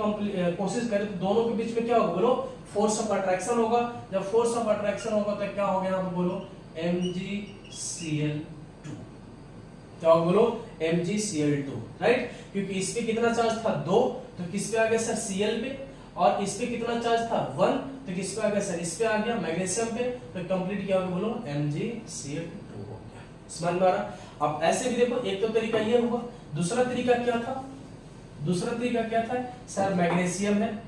कोशिश करें तो दोनों के बीच में क्या होगा बोलो? फोर्स ऑफ अट्रैक्शन होगा। जब फोर्स ऑफ अट्रैक्शन होगा तो क्या होगा यहाँ पे बोलो? MgCl2। क्या होगा बोलो? MgCl2, right. क्योंकि इस पे कितना चार्ज था? 2, तो किस पे आ गया सर? Cl पे। और इस पे कितना चार्ज था? 1, तो किस पे आ गया सर? इस पे आ गया, मैग्नीशियम पे। तो कंप्लीट क्या होगा बोलो? MgCl2 हो गया। समझ में आ रहा? अब ऐसे भी देखो, एक तो तरीका ये हुआ, दूसरा तरीका क्या था? दूसरा तरीका क्या था? सर मैग्नीशियम है,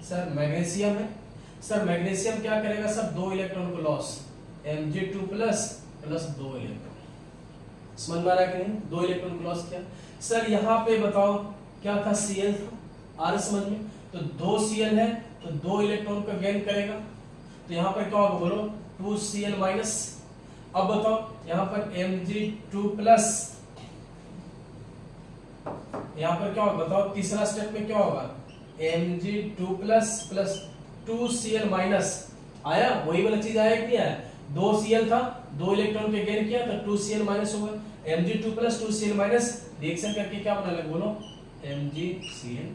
सर मैग्नीशियम है, सर मैग्नीशियम क्या करेगा सर? 2 इलेक्ट्रॉन को लॉस, Mg2+ प्लस 2 इलेक्ट्रॉन। समझ में आ रहा कि नहीं? 2 इलेक्ट्रॉन को लॉस किया। सर यहाँ पे बताओ क्या था? Cl था। आ रहा समझ में? तो 2 Cl है तो 2 इलेक्ट्रॉन को गेन करेगा, तो यहाँ पर क्या होगा बोलो? 2 Cl माइनस। अब बताओ यहाँ पर Mg2+ यहाँ पर क्या होगा बताओ, तीसरा स्टेप में क्या होगा, Mg2 प्लस 2Cl माइनस आया, वही वाला चीज आया कि नहीं आया, 2Cl था, 2 इलेक्ट्रॉन के गेन किया तो 2Cl माइनस होगा, Mg2 plus 2Cl minus reaction करके क्या बना लगे बोलो, MgCl।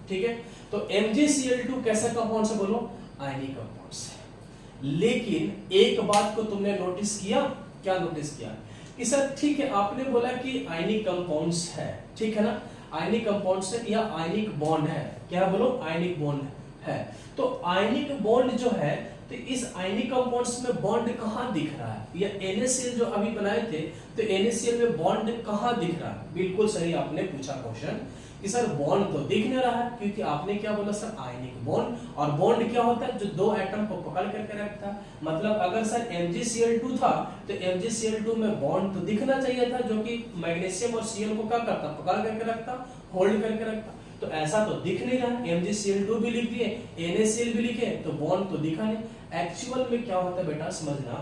ठीक है, तो MgCl2 कैसा कंपाउंड है बोलो, आयनिक कंपाउंड है। लेकिन एक बात को तुमने नोटिस किया, क्या नोटिस किया कि सर ठीक है आपने बोला कि आयनिक कंपाउंड्स है, ठीक है ना, आयनिक कंपाउंड्स है या आयनिक बॉन्ड है, क्या बोलो, आयनिक बॉन्ड है। तो आयनिक बॉन्ड जो है, तो इस आयनिक कंपाउंड्स में बॉन्ड कहाँ दिख रहा है, या NaCl जो अभी बनाए थे तो NaCl में बॉन्ड कहाँ दिख रहा है, बिल्कुल सही आपने पूछा क्वेश्चन कि सर बॉन्ड तो दिख नहीं रहा है, क्योंकि आपने क्या बोला सर आयनिक बॉन्ड, और बॉन्ड क्या होता है, जो दो एटम को पकड़ करके रखता है। मतलब अगर सर MgCl2 था तो MgCl2 में बॉन्ड तो दिखना चाहिए था, जो कि मैग्नीशियम और Cl को क्या करता, पकड़ करके रखता, होल्ड करके रखता, तो ऐसा तो दिख नहीं रहा। MgCl2 भी लिख दिए, NaCl भी लिखे, तो बॉन्ड तो दिखा नहीं। एक्चुअल में क्या होता है बेटा समझना,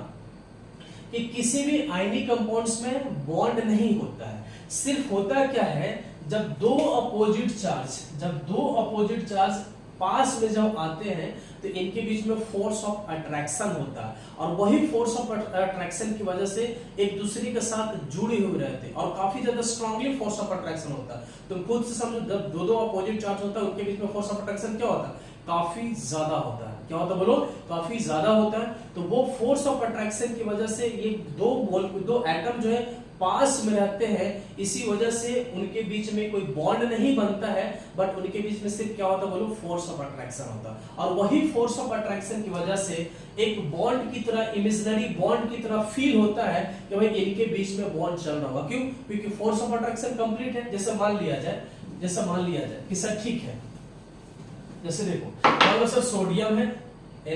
कि किसी भी आयनिक कंपाउंड्स में बॉन्ड नहीं होता है, सिर्फ होता क्या है, जब दो अपोजिट चार्ज पास में जब आते हैं तो इनके बीच में फोर्स ऑफ अट्रैक्शन होता है, और वही फोर्स ऑफ अट्रैक्शन की वजह से एक दूसरे के साथ जुड़े हुए रहते हैं, और काफी ज्यादा स्ट्रांगली फोर्स ऑफ अट्रैक्शन होता है। तुम खुद से समझो, जब दो अपोजिट चार्ज होता है उनके बीच में फोर्स ऑफ अट्रैक्शन क्या होता है, काफी ज्यादा होता है। क्या होता है बोलो, काफी ज्यादा होता है। तो वो फोर्स ऑफ अट्रैक्शन की वजह से ये दो एटम जो है पास में रहते हैं, इसी वजह से उनके बीच में कोई बॉन्ड नहीं बनता है, बट उनके बीच में सिर्फ क्या होता है बोलो, फोर्स ऑफ अट्रैक्शन होता है। और वही फोर्स ऑफ अट्रैक्शन की वजह से एक बॉन्ड की तरह, इमेजिनरी बॉन्ड की तरह फील होता है कि भाई इनके बीच में बॉन्ड चल रहा होगा। क्यों, क्योंकि फोर्स ऑफ अट्रैक्शन कंप्लीट है। जैसे मान लिया जाए कि सर ठीक है, जैसे देखो सर सोडियम है, Na+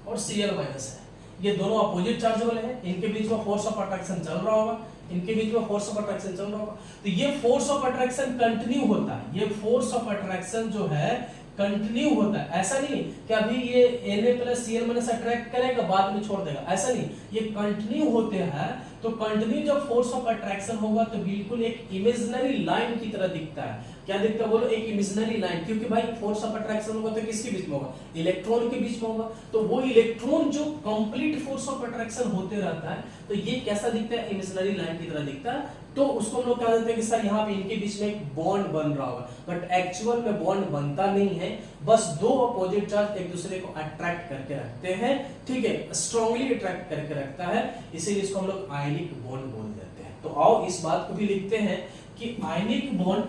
और Cl- है, ये दोनों अपोजिट चार्ज वाले हैं, इनके बीच में फोर्स ऑफ अट्रैक्शन चल रहा होगा, इनके बीच में फोर्स ऑफ अट्रैक्शन चल रहा होगा, तो ये फोर्स ऑफ अट्रैक्शन कंटिन्यू होता है। ये फोर्स ऑफ अट्रैक्शन जो है कंटिन्यू होता है, ऐसा नहीं कि अभी ये Na+ Cl- अट्रैक्ट करेगा बाद में छोड़ देगा, ऐसा नहीं, ये कंटिन्यू होते हैं। तो कंटिन्यू जब फोर्स ऑफ अट्रैक्शन होगा तो बिल्कुल एक इमेजिनरी लाइन की तरह दिखता है। क्या दिखता है बोलो, एक इमेजिनरी लाइन, क्योंकि भाई फोर्स ऑफ अट्रैक्शन होगा तो किसके बीच में होगा, इलेक्ट्रॉन के बीच में होगा। तो वो इलेक्ट्रॉन जो कंप्लीट फोर्स ऑफ अट्रैक्शन होते रहता है, तो ये कैसा दिखता है, इमेजिनरी लाइन की तरह दिखता है। तो उसको हम लोग कह देते हैं कि सर यहाँ पे इनके बीच में एक बॉन्ड बन रहा होगा, बट एक्चुअल में बॉन्ड बनता नहीं है, बस दो अपोजिट चार्ज एक दूसरे को अट्रैक्ट करके रखते हैं, ठीक है, स्ट्रांगली अट्रैक्ट करके रखता है, इसीलिए इसको हम लोग आयनिक बॉन्ड बोल देते हैं। तो आओ इस बात को भी लिखते हैं कि आयनिक बॉन्ड,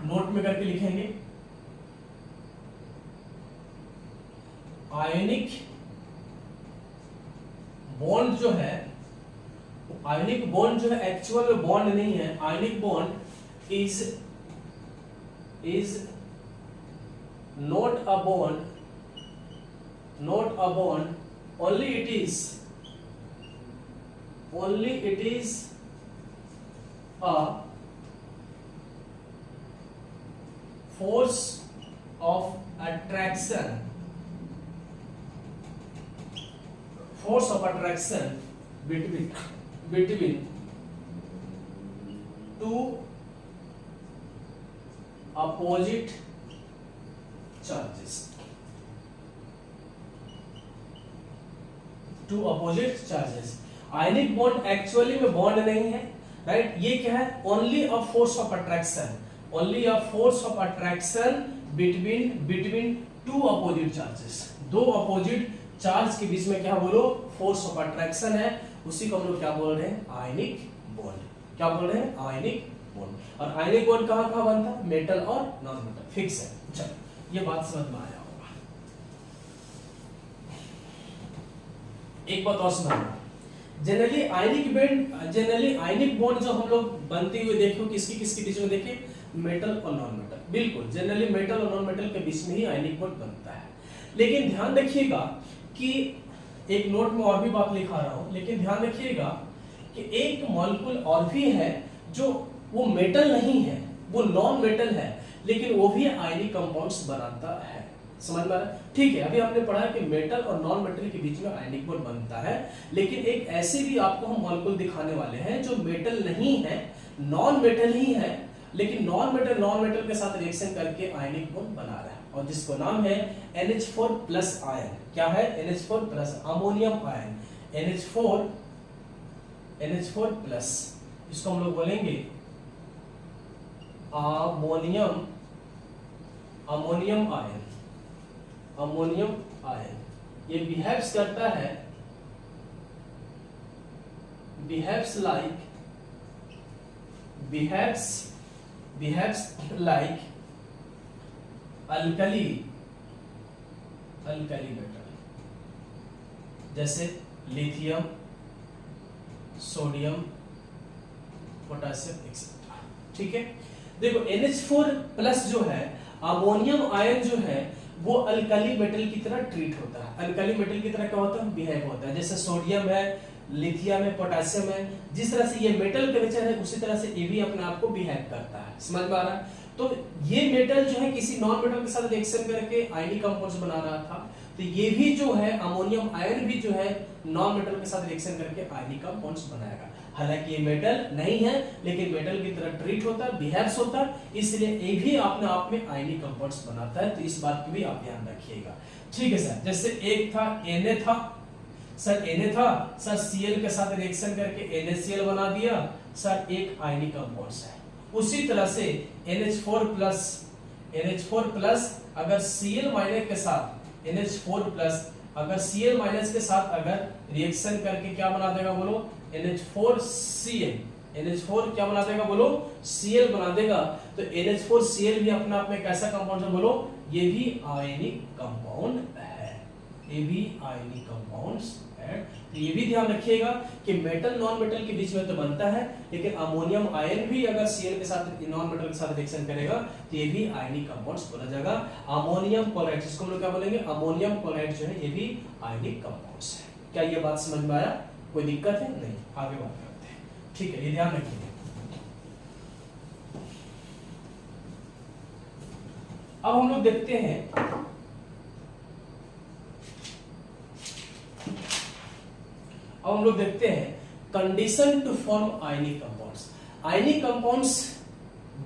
नोट में करके लिखेंगे, आयनिक बॉन्ड जो है, आयनिक बॉन्ड जो है एक्चुअल में बॉन्ड नहीं है। Ionic bond is not a bond, only it is a force of attraction between two opposite charges, ionic bond actually में बॉन्ड नहीं है, राइट। ये क्या है, only a force of attraction between two opposite charges, दो opposite charge के बीच में क्या बोलो, फोर्स ऑफ अट्रैक्शन है, उसी को हम लोग क्या बोल रहे हैं, आयनिक बॉन्ड। क्या बोल रहे हैं, आयनिक बॉन्ड। और आयनिक बॉन्ड कहाँ कहाँ बनता है, मेटल और नॉन मेटल, फिक्स है। चलो ये बात समझ में आया होगा। एक बात और समझना, जनरली आयनिक बॉन्ड जो हम लोग बनते हुए देखो, किसके बीच में देखे, मेटल और नॉन मेटल, बिल्कुल जनरली मेटल और नॉन मेटल के बीच में ही आयनिक बॉन्ड बनता है। लेकिन ध्यान रखिएगा कि एक नोट में और भी बात लिखा रहा हूं, लेकिन ध्यान रखिएगा कि एक मॉलिक्यूल और भी है जो वो मेटल नहीं है, वो नॉन मेटल है, लेकिन वो भी आयनिक कंपाउंड्स बनाता है। समझ में आ रहा है? ठीक है, अभी हमने पढ़ा कि मेटल और नॉन मेटल के बीच में आयनिक बॉन्ड बनता है, लेकिन एक ऐसे भी आपको हम मॉलिक्यूल दिखाने वाले हैं जो मेटल नहीं है, नॉन मेटल ही है, लेकिन नॉन मेटल के साथ रिएक्शन करके आयनिक बॉन्ड बना रहा है, और जिसको नाम है NH4+ आयन। क्या है? NH4+, अमोनियम आयन, NH4+, इसको हम लोग बोलेंगे अमोनियम आयन। ये बिहेव्स करता है, बिहेव्स लाइक अल्कली मेटल, जैसे लिथियम, सोडियम, पोटेशियम एक्सेट्रा। ठीक है, देखो NH4+ जो है, अमोनियम आयन जो है, वो अल्कली मेटल की तरह ट्रीट होता है। अल्कली मेटल की तरह क्या होता है? बिहेव होता है। जैसे सोडियम है, लिथियम है, पोटेशियम है, जिस तरह से ये मेटल का नेचर है, उसी तरह से ये भी अपने आप को बिहेव करता है। समझ में आ रहा है? तो ये मेटल जो है किसी नॉन मेटल के साथ रिएक्शन करके आयनिक कंपाउंड्स बना रहा था, तो ये भी जो है अमोनियम आयन भी जो है नॉन मेटल के साथ रिएक्शन करके आयनिक कंपाउंड्स बनाएगा। हालांकि ये मेटल नहीं है, लेकिन मेटल की तरह ट्रीट होता है, बिहेव्स होता है, इसलिए ये भी अपने आप में आयनिक कंपाउंड्स बनाता है। तो इस बात की भी आप ध्यान रखिएगा। ठीक है सर, जैसे एक था Na था सर, Na था सर, Cl के साथ रिएक्शन करके NaCl बना दिया सर, एक आयनिक कंपाउंड्स है। उसी तरह से NH4+ अगर Cl माइनस के साथ NH4+ अगर Cl माइनस के साथ अगर रिएक्शन करके क्या बना देगा बोलो? NH4Cl। NH4 क्या बना देगा बोलो? Cl बना देगा। तो NH4Cl भी अपने आप में कैसा कंपाउंड है बोलो? ये भी आयनिक कंपाउंड है, ये भी आयनिक कंपाउंड्स है। तो ये भी ध्यान रखिएगा कि मेटल नॉन मेटल के बीच में तो बनता है, लेकिन अमोनियम आयन भी अगर Cl के साथ नॉन मेटल के साथ रिएक्शन करेगा तो ये भी आयनिक कंपाउंड्स बोला जाएगा। अमोनियम क्लोराइड, इसको हम लोग क्या बोलेंगे? अमोनियम क्लोराइड जो है ये भी आयनिक कंपाउंड्स है। क्या ये बात समझ में आया? कोई दिक्कत है? नहीं, आगे बात करते हैं। ठीक है, ये ध्यान रखिए। अब हम लोग देखते हैं condition to form ionic compounds. Ionic compounds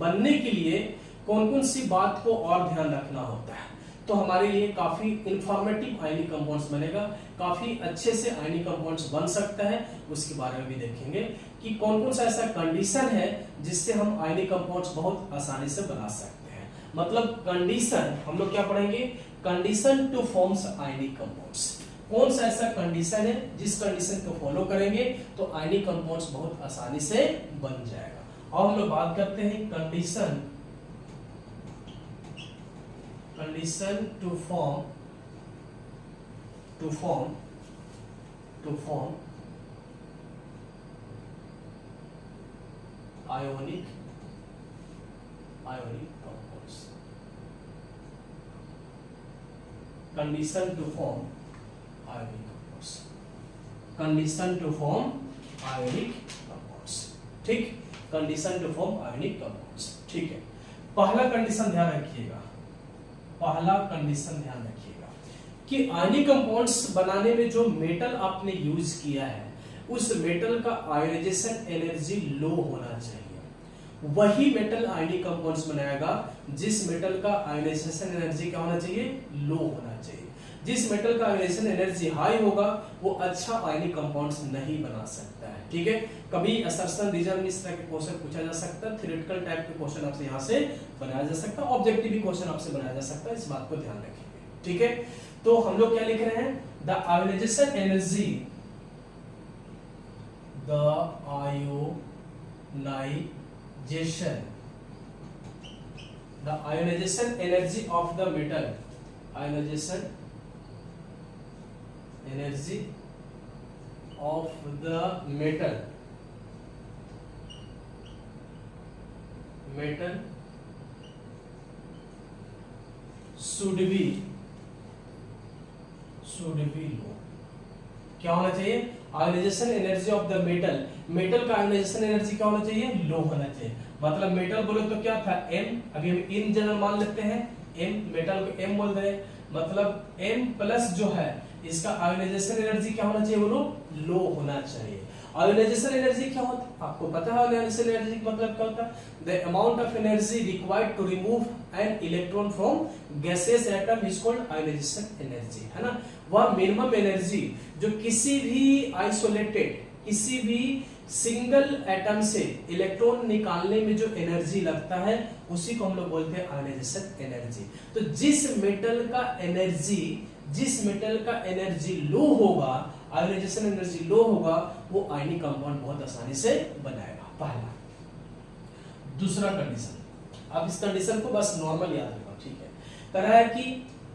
बनने के लिए कौन कौन सी बात को और ध्यान रखना होता है, तो हमारे लिए काफी इंफॉर्मेटिव आयनिक कंपाउंड्स बनेगा, काफी अच्छे से आयनिक कंपाउंड्स बन सकता है, उसके बारे में भी देखेंगे कि कौन कौन सा ऐसा कंडीशन है जिससे हम आयनिक कंपाउंड्स बहुत आसानी से बना सकते हैं। मतलब कंडीशन हम लोग क्या पढ़ेंगे? Condition two forms ionic compounds. कौन सा ऐसा कंडीशन है जिस कंडीशन को फॉलो करेंगे तो आयनिक कंपाउंड्स बहुत आसानी से बन जाएगा। और हम लोग बात करते हैं condition to form ionic compounds. Condition to form ionic compounds, condition to form ionic compounds. ठीक, condition to form ionic compounds. ठीक है, पहला कंडीशन ध्यान रखिएगा, कि आयनिक कंपाउंड्स बनाने में जो मेटल आपने यूज किया है उस मेटल का आयोनाइजेशन एनर्जी लो होना चाहिए। वही मेटल आयनिक कंपाउंड्स बनाएगा जिस मेटल का आयोनाइजेशन एनर्जी क्या होना चाहिए? लो होना चाहिए। जिस मेटल का आयोनाइजेशन एनर्जी हाई होगा वो अच्छा आयनिक कंपाउंड्स नहीं बना सकता है। ठीक है, कभी असर्शन रीजन में इस तरह के क्वेश्चन पूछा जा सकता है, थ्योरेटिकल टाइप के क्वेश्चन आपसे यहाँ से बनाया जा सकता है, ऑब्जेक्टिव भी क्वेश्चन आपसे बनाया जा सकता है, इस बात को ध्यान रखेंगे। ठीक है, तो हम लोग क्या लिख रहे हैं? The ionization energy, the ionization energy of the metal, ionization energy of the metal should be low। क्या होना चाहिए? Ionization energy of the metal का आयोनाइजेशन एनर्जी क्या होना चाहिए? लो होना चाहिए। मतलब मेटल बोले तो क्या था? M, अभी हम इन जनरल मान लेते हैं, M, मेटल को M बोल रहे हैं, मतलब M प्लस जो है इसका आयोनाइजेशन एनर्जी क्या होना चाहिए बोलो, लो होना चाहिए। आयोनाइजेशन एनर्जी क्या होता है आपको पता है, आयोनाइजेशन एनर्जी का मतलब क्या होता है, the amount of energy required to remove an electron from gaseous atom is called ionization energy, है ना। वह मिनिमम एनर्जी जो किसी भी आइसोलेटेड, किसी भी सिंगल एटम से इलेक्ट्रॉन निकालने में जो एनर्जी लगता है उसी को हम लोग बोलते हैं आयोनाइजेशन एनर्जी। तो जिस मेटल का एनर्जी लो होगा, आयोनाइजेशन एनर्जी लो होगा, वो आयनिक कंपाउंड बहुत आसानी से बनाएगा, पहला। दूसरा कंडीशन, अब इस कंडीशन को बस नॉर्मल याद रखो, ठीक है। कह रहा है कि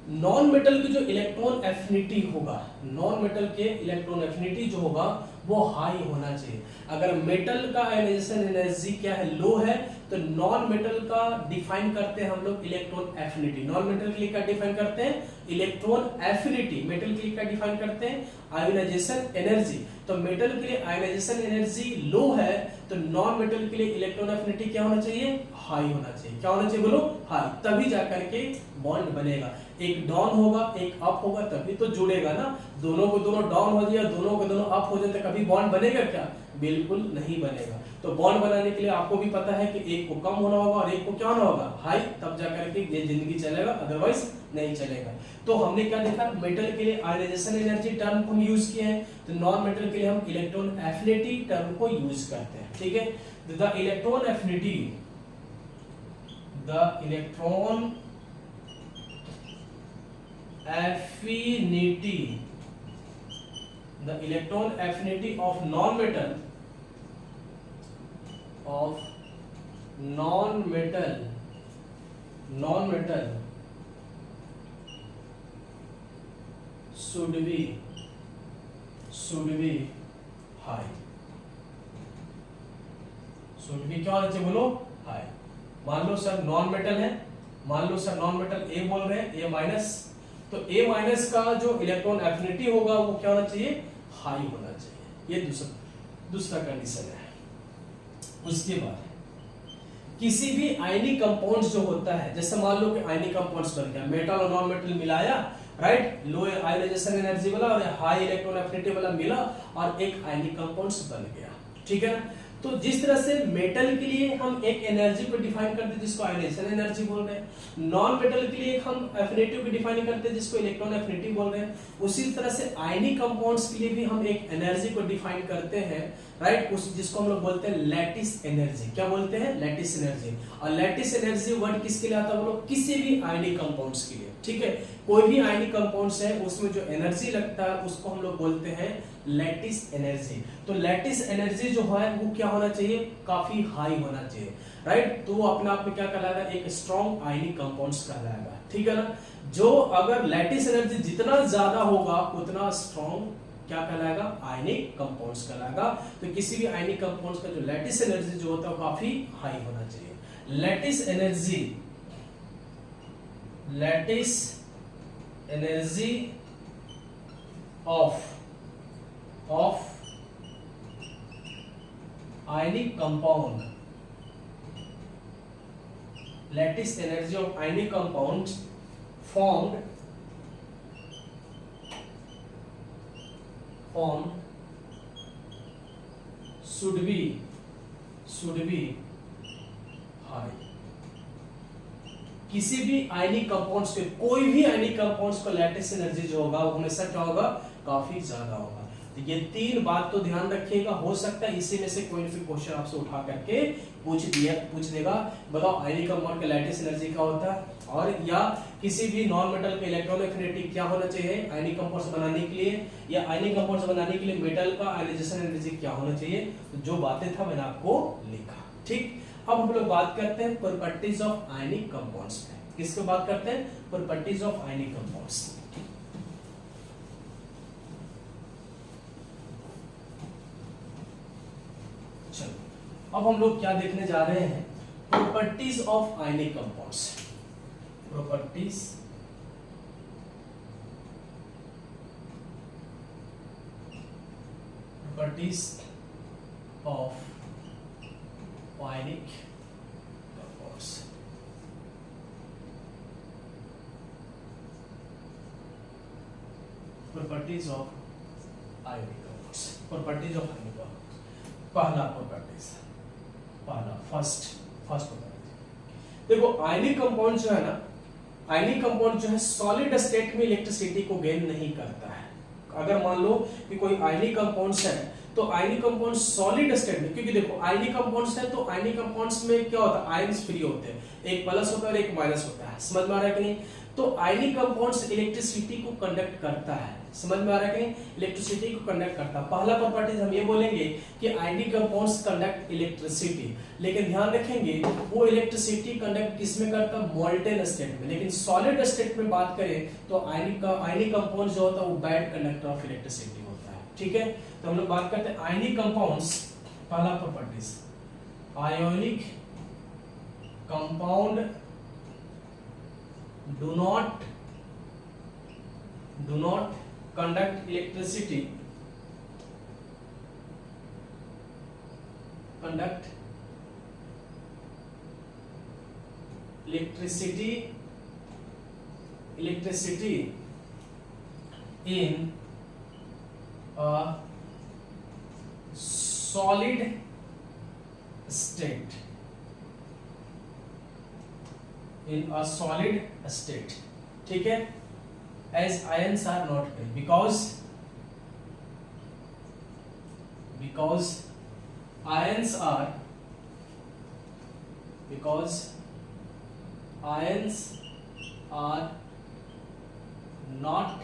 नॉन मेटल की जो इलेक्ट्रॉन एफिनिटी होगा, नॉन मेटल के इलेक्ट्रॉन एफिनिटी जो होगा वो हाई होना चाहिए। अगर मेटल का आयोनाइजेशन एनर्जी क्या है, लो है, तो नॉन मेटल का डिफाइन करते हैं हम लोग इलेक्ट्रॉन एफिनिटी। नॉन मेटल के लिए क्या डिफाइन करते हैं, इलेक्ट्रॉन एफिनिटी। मेटल के लिए क्या डिफाइन करते हैं, आयोनाइजेशन एनर्जी। तो मेटल के लिए आयोनाइजेशन एनर्जी लो है, तो नॉन मेटल के लिए इलेक्ट्रॉन एफिनिटी क्या होना चाहिए, हाई होना चाहिए। क्या होना चाहिए बोलो, हाई, तभी जाकर के बॉन्ड बनेगा। एक डाउन होगा एक अप होगा तभी तो जुड़ेगा ना। दोनों को दोनों डाउन हो जाए, दोनों को दोनों अप हो जाए तो कभी बॉन्ड बनेगा क्या, बिल्कुल नहीं बनेगा। तो बॉन्ड बनाने के लिए आपको भी पता है कि एक को कम होना होगा और एक को क्या होना होगा, हाई, तब जाकर के ये जिंदगी चलेगा, अदरवाइज नहीं चलेगा। तो हमने क्या देखा, मेटल के लिए आयोनाइजेशन एनर्जी टर्म को हम यूज किए हैं, तो नॉन मेटल के लिए हम इलेक्ट्रॉन एफिनिटी टर्म को यूज करते हैं, ठीक है। The electron affinity, the electron affinity, the electron affinity of non-metal should be high, should be क्या होना चाहिए बोलो, हाई। मान लो सर नॉन मेटल है, मान लो सर नॉन मेटल ए बोल रहे हैं, ए माइनस, तो A माइनस का जो इलेक्ट्रॉन एफिनिटी होगा वो क्या होना चाहिए, हाई होना चाहिए। ये दूसरा कंडीशन है। उसके बाद किसी भी आयनिक कंपाउंड्स जो होता है, जैसे मान लो कि आयनिक कंपाउंड्स बन गया, मेटल और नॉन मेटल मिलाया, राइट, लो आयोनाइजेशन एनर्जी वाला और हाई इलेक्ट्रॉन एफिनिटी वाला मिला और एक आयनिक कंपाउंड्स बन गया, ठीक है ना। तो जिस तरह से मेटल के लिए हम एक एनर्जी को डिफाइन करते हैं जिसको आयोनाइजेशन एनर्जी बोल रहे हैं, नॉन मेटल के लिए हम एफिनिटी को डिफाइन करते हैं जिसको इलेक्ट्रॉन एफिनिटी बोल रहे हैं, उसी तरह से आयनिक कंपाउंड्स के लिए भी हम एक एनर्जी को डिफाइन करते हैं, राइट, उस जिसको हम लोग बोलते हैं लैटिस एनर्जी। क्या बोलते हैं, लैटिस एनर्जी। और लैटिस एनर्जी वर्ड किसके लिए आता है बोलो, किसी भी आयनिक कंपाउंड्स के लिए, ठीक है। कोई भी आयनिक कंपाउंड्स है उसमें जो एनर्जी लगता है उसको हम लोग बोलते हैं लैटिस एनर्जी। तो लैटिस एनर्जी जो है वो क्या होना चाहिए, काफी हाई होना चाहिए, राइट। तो वो अपने आप में क्या कहलाएगा, एक स्ट्रॉन्ग आयनिक कंपाउंड्स कहलाएगा, ठीक है ना। जो अगर लैटिस एनर्जी जितना ज्यादा होगा उतना स्ट्रॉन्ग क्या कहलाएगा, आयनिक कंपाउंड्स कहलाएगा। तो किसी भी आयनिक कंपाउंड्स का जो लैटिस एनर्जी जो होता है वो काफी हाई होना चाहिए। Lattice energy of ionic compound, lattice energy of ionic compounds formed should be high। किसी भी आयनिक कंपाउंड्स के, कोई भी आयनिक कंपाउंड्स का लैटिस एनर्जी जो होगा वो हमेशा क्या होगा, काफी ज्यादा होगा। तो ये तीन बात तो ध्यान रखिएगा, हो सकता है इसी में से कोई भी क्वेश्चन आपसे उठा करके पूछ देगा, बताओ आयनिक कंपाउंड का लैटिस एनर्जी क्या होता है, और या किसी भी नॉन मेटल के इलेक्ट्रॉन एफिनिटी क्या होना चाहिए आयनिक कंपाउंड्स बनाने के लिए, या आयनिक कंपाउंड्स बनाने के लिए मेटल का आयोनाइजेशन एनर्जी क्या होना चाहिए। तो जो बातें था मैंने आपको लिखा, ठीक। अब हम लोग बात करते हैं प्रॉपर्टीज ऑफ आयनिक कंपाउंड्स में। किसको बात करते हैं, प्रॉपर्टीज ऑफ आयनिक कंपाउंड्स। चलो अब हम लोग क्या देखने जा रहे हैं, properties of ionic compounds. Properties of ionic compounds. Properties of ionic compounds, properties of ionic compounds. First property देखो, आयनिक कंपाउंड जो है ना, आयनिक कंपाउंड जो है सॉलिड स्टेट में इलेक्ट्रिसिटी को गेन नहीं करता है। अगर मान लो कि कोई आयनिक कंपाउंड्स है तो आयनिक कंपाउंड सॉलिड स्टेट में, क्योंकि देखो आयनिक कंपाउंड्स है तो आयनिक कंपाउंड्स में क्या होता है, आयंस फ्री होते हैं, एक प्लस होता है और एक माइनस होता है। समझ में आ रहा है कि नहीं? तो आयनिक कंपाउंड्स इलेक्ट्रिसिटी को कंडक्ट करता है। समझ में आ रहा है कि नहीं? इलेक्ट्रिसिटी को कंडक्ट करता है। पहला प्रॉपर्टीज हम ये बोलेंगे कि आयनिक कंपाउंड्स कंडक्ट इलेक्ट्रिसिटी, लेकिन ध्यान रखेंगे वो इलेक्ट्रिसिटी कंडक्ट किसमें करता है, मोल्टेन स्टेट में। लेकिन सॉलिड स्टेट में बात करें तो आयनिक कंपाउंड जो होता है वो बैड कंडक्टर ऑफ इलेक्ट्रिसिटी होता है। ठीक है, तो हम लोग बात करते हैं आयनिक कंपाउंड्स। पहला properties, ionic compound do not conduct electricity, in a solid state, in a solid state। ठीक है, as ions are not free because ions are not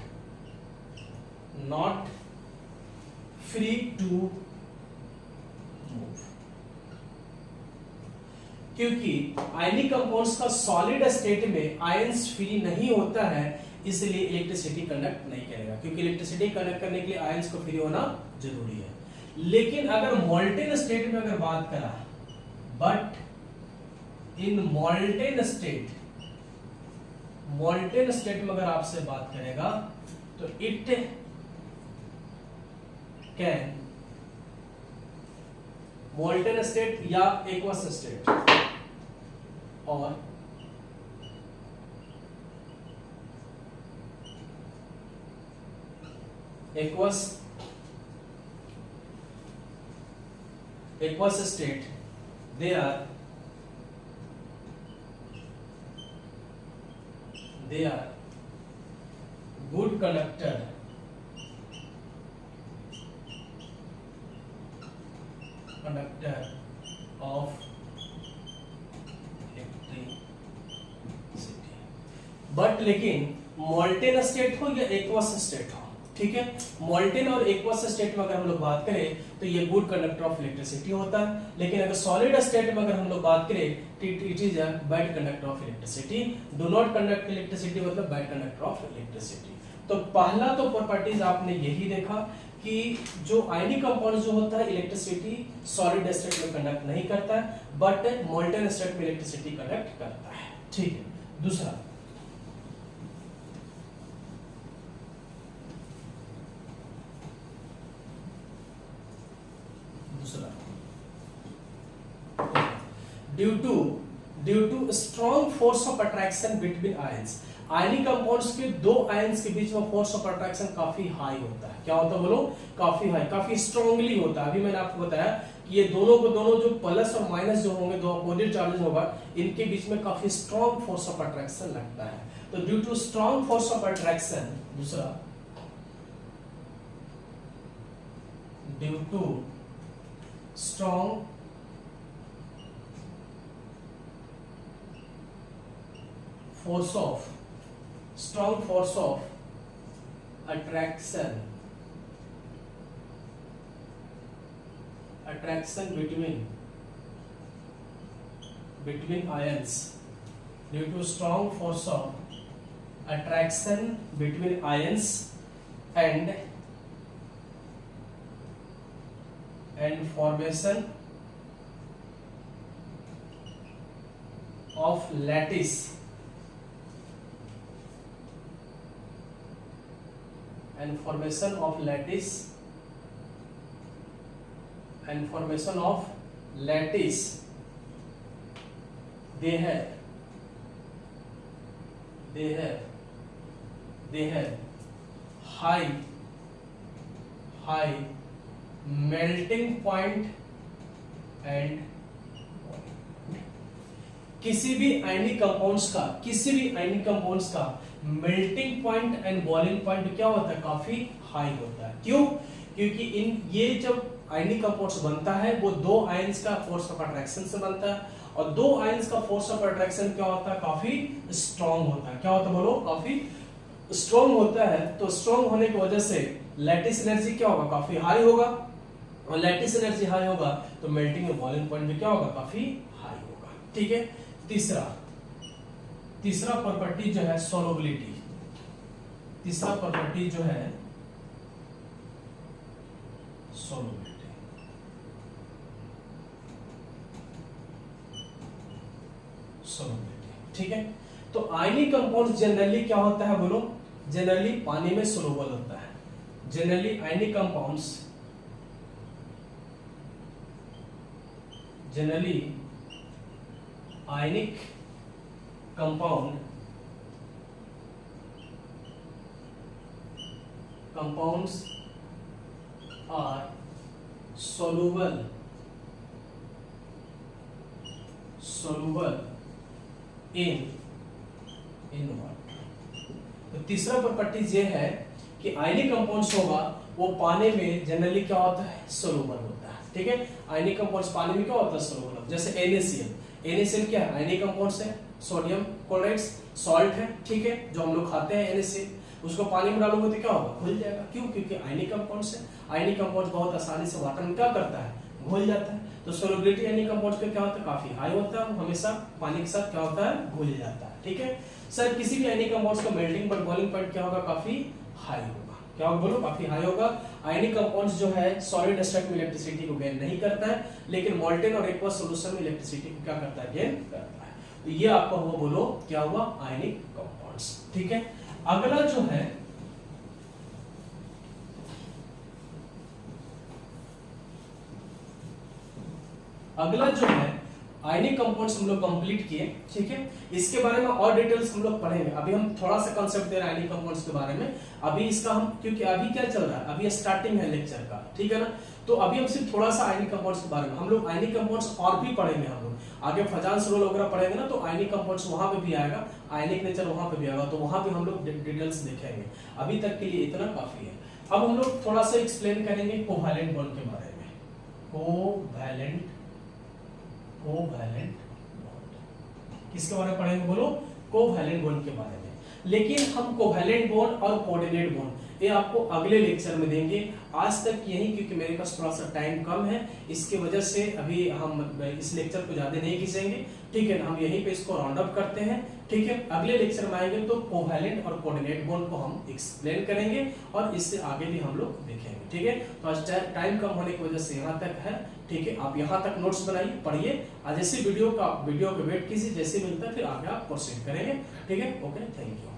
free to move। क्योंकि आयनिक कंपाउंड्स का solid state में ions free नहीं होता है, इसलिए electricity conduct नहीं करेगा, क्योंकि इलेक्ट्रिसिटी कंडक्ट करने के लिए आयंस को फ्री होना जरूरी है। लेकिन अगर मोल्टेन स्टेट में अगर बात करा, बट इन मोल्टेन स्टेट में अगर आपसे बात करेगा तो इट कैन, मोल्टेन स्टेट या एक्वस स्टेट और aqueous state, they are good conductor of electricity. But लेकिन मोल्टेन स्टेट हो या एक्वस स्टेट हो, ठीक है, मोल्टेन और एक्वस स्टेट में अगर हम लोग बात करें तो ये गुड कंडक्टर ऑफ इलेक्ट्रिसिटी होता है। लेकिन अगर सॉलिड स्टेट में अगर हम लोग बात करें it is a bad conductor of electricity. Do not conduct electricity मतलब बैड कंडक्टर ऑफ इलेक्ट्रिसिटी। तो पहला तो प्रॉपर्टीज आपने यही देखा कि जो आयनिक कंपाउंड जो होता है इलेक्ट्रिसिटी सॉलिड स्टेट में कंडक्ट नहीं करता है, बट मोल्टेन स्टेट में इलेक्ट्रिसिटी कंडक्ट करता है। ठीक है, दूसरा due to strong force of attraction between ions. Ionic compounds के दो आयंस के बीच में फोर्स ऑफ अट्रैक्शन काफी हाई होता है। क्या होता है बोलो? काफी हाई, काफी स्ट्रांगली होता है। अभी मैंने आपको बताया कि ये दोनों जो प्लस और माइनस जो होंगे, दो अपोजिट चार्जेस होगा, इनके बीच में काफी स्ट्रॉन्ग फोर्स ऑफ अट्रैक्शन लगता है। तो due to strong force of attraction, दूसरा due to strong force of attraction between ions, due to strong force of attraction between ions and formation of lattice and formation of lattice they have high high melting point and किसी भी ionic compounds का melting point and boiling point क्या होता है, काफी high होता है। क्यों? क्योंकि ये जब आयनिक कंपाउंड्स बनता है वो दो आयंस का फोर्स ऑफ अट्रैक्शन से बनता है, और दो आयंस का फोर्स ऑफ अट्रैक्शन क्या होता है, काफी स्ट्रॉन्ग होता है। क्या होता है बोलो, काफी स्ट्रॉन्ग होता है। तो स्ट्रॉन्ग होने की वजह से लैटिस एनर्जी क्या होगा, काफी हाई होगा, और लैटिस एनर्जी हाई होगा तो मेल्टिंग और बॉइलिंग पॉइंट भी क्या होगा, काफी हाई होगा। ठीक है। तीसरा प्रॉपर्टी जो है सोलबिलिटी। तीसरा प्रॉपर्टी जो है सोलबिलिटी। ठीक है। तो आयनिक कंपाउंड जनरली क्या होता है बोलो, जनरली पानी में सोलुबल होता है। Generally ionic compounds ionic compounds are soluble in water। तो तीसरा प्रॉपर्टी ये है कि आयनिक कंपाउंड्स होगा वो पानी में जनरली क्या होता है, सोलुबल होता है। ठीक है। आयनिक कंपाउंड्स पानी में क्या होता है, सोलुबल। जैसे NaCl क्या है, आयनिक कंपाउंड्स है, सोडियम क्लोराइड सॉल्ट है। ठीक है। जो हम लोग खाते हैं NaCl, उसको पानी में डालोगे तो क्या होगा, घुल जाएगा। क्यों? क्योंकि आयनिक कंपाउंड्स है। आयनिक कंपाउंड बहुत आसानी से वाटर में क्या करता है, घुल जाता है। तो सोलबिलिटी आयनिक कंपाउंड का क्या होता है, काफी हाई होता है, हमेशा पानी के साथ क्या होता है, घुल जाता है। ठीक है। सर किसी भी आयनिक कंपाउंड का मेल्टिंग पॉइंट बॉइलिंग पॉइंट क्या होगा, काफी हाई होगा। क्या होगा बोलो, काफी हाई होगा। आयनिक कंपाउंड्स जो है सॉलिड स्टेट में इलेक्ट्रिसिटी को गेन नहीं करता है, लेकिन मोल्टेन और एक्वस सॉल्यूशन में इलेक्ट्रिसिटी को क्या करता है, गेन करता है। तो ये आपका हुआ बोलो क्या हुआ, आयनिक कंपाउंड्स। ठीक है। अगला जो है आयनिक कंपाउंड्स हम लोग कंप्लीट किए। ठीक है। इसके बारे में और डिटेल्स हम लोग पढ़ेंगे। अभी हम थोड़ा सा कंसेप्ट दे रहे हैं आयनिक कंपाउंड्स के बारे में। अभी इसका हम, क्योंकि अभी क्या चल रहा है, अभी स्टार्टिंग है लेक्चर का। ठीक है ना। तो अभी हम सिर्फ थोड़ा सा आयनिक कंपाउंड्स के बारे में, हम लोग आयनिक कंपाउंड्स और भी पढ़ेंगे। हम लोग आगे फजांस रोल वगैरह पढ़ेंगे ना, तो आयनिक कंपाउंड्स वहां पे भी आएगा, आयनिक नेचर वहां पे भी आएगा, तो वहां भी हम लोग डिटेल्स देखेंगे। अभी तक के लिए इतना काफी है। अब हम लोग थोड़ा सा एक्सप्लेन करेंगे कोवैलेंट बॉन्ड के बारे में। कोवैलेंट बॉन्ड किसके बारे में पढ़ेंगे बोलो, कोवैलेंट बॉन्ड के बारे में। लेकिन हम कोवैलेंट बॉन्ड और कोऑर्डिनेट बॉन्ड ये आपको अगले लेक्चर में देंगे। आज तक यही, क्योंकि मेरे पास थोड़ा सा टाइम कम है, इसकी वजह से अभी हम इस लेक्चर को ज्यादा नहीं खींचेंगे। ठीक है। हम यहीं पे इसको राउंड अप करते हैं। ठीक है। अगले लेक्चर में आएंगे तो कोवैलेंट और कोऑर्डिनेट बॉन्ड को हम एक्सप्लेन करेंगे, और इससे आगे भी हम लोग देखेंगे। ठीक है। तो आज टाइम कम होने की वजह से यहाँ तक है। ठीक है। आप यहाँ तक नोट्स बनाइए, पढ़िए, आज जैसे वीडियो का वेट कीजिए, जैसे मिलता है फिर आगे आप प्रोसीड करेंगे। ठीक है। Okay, thank you.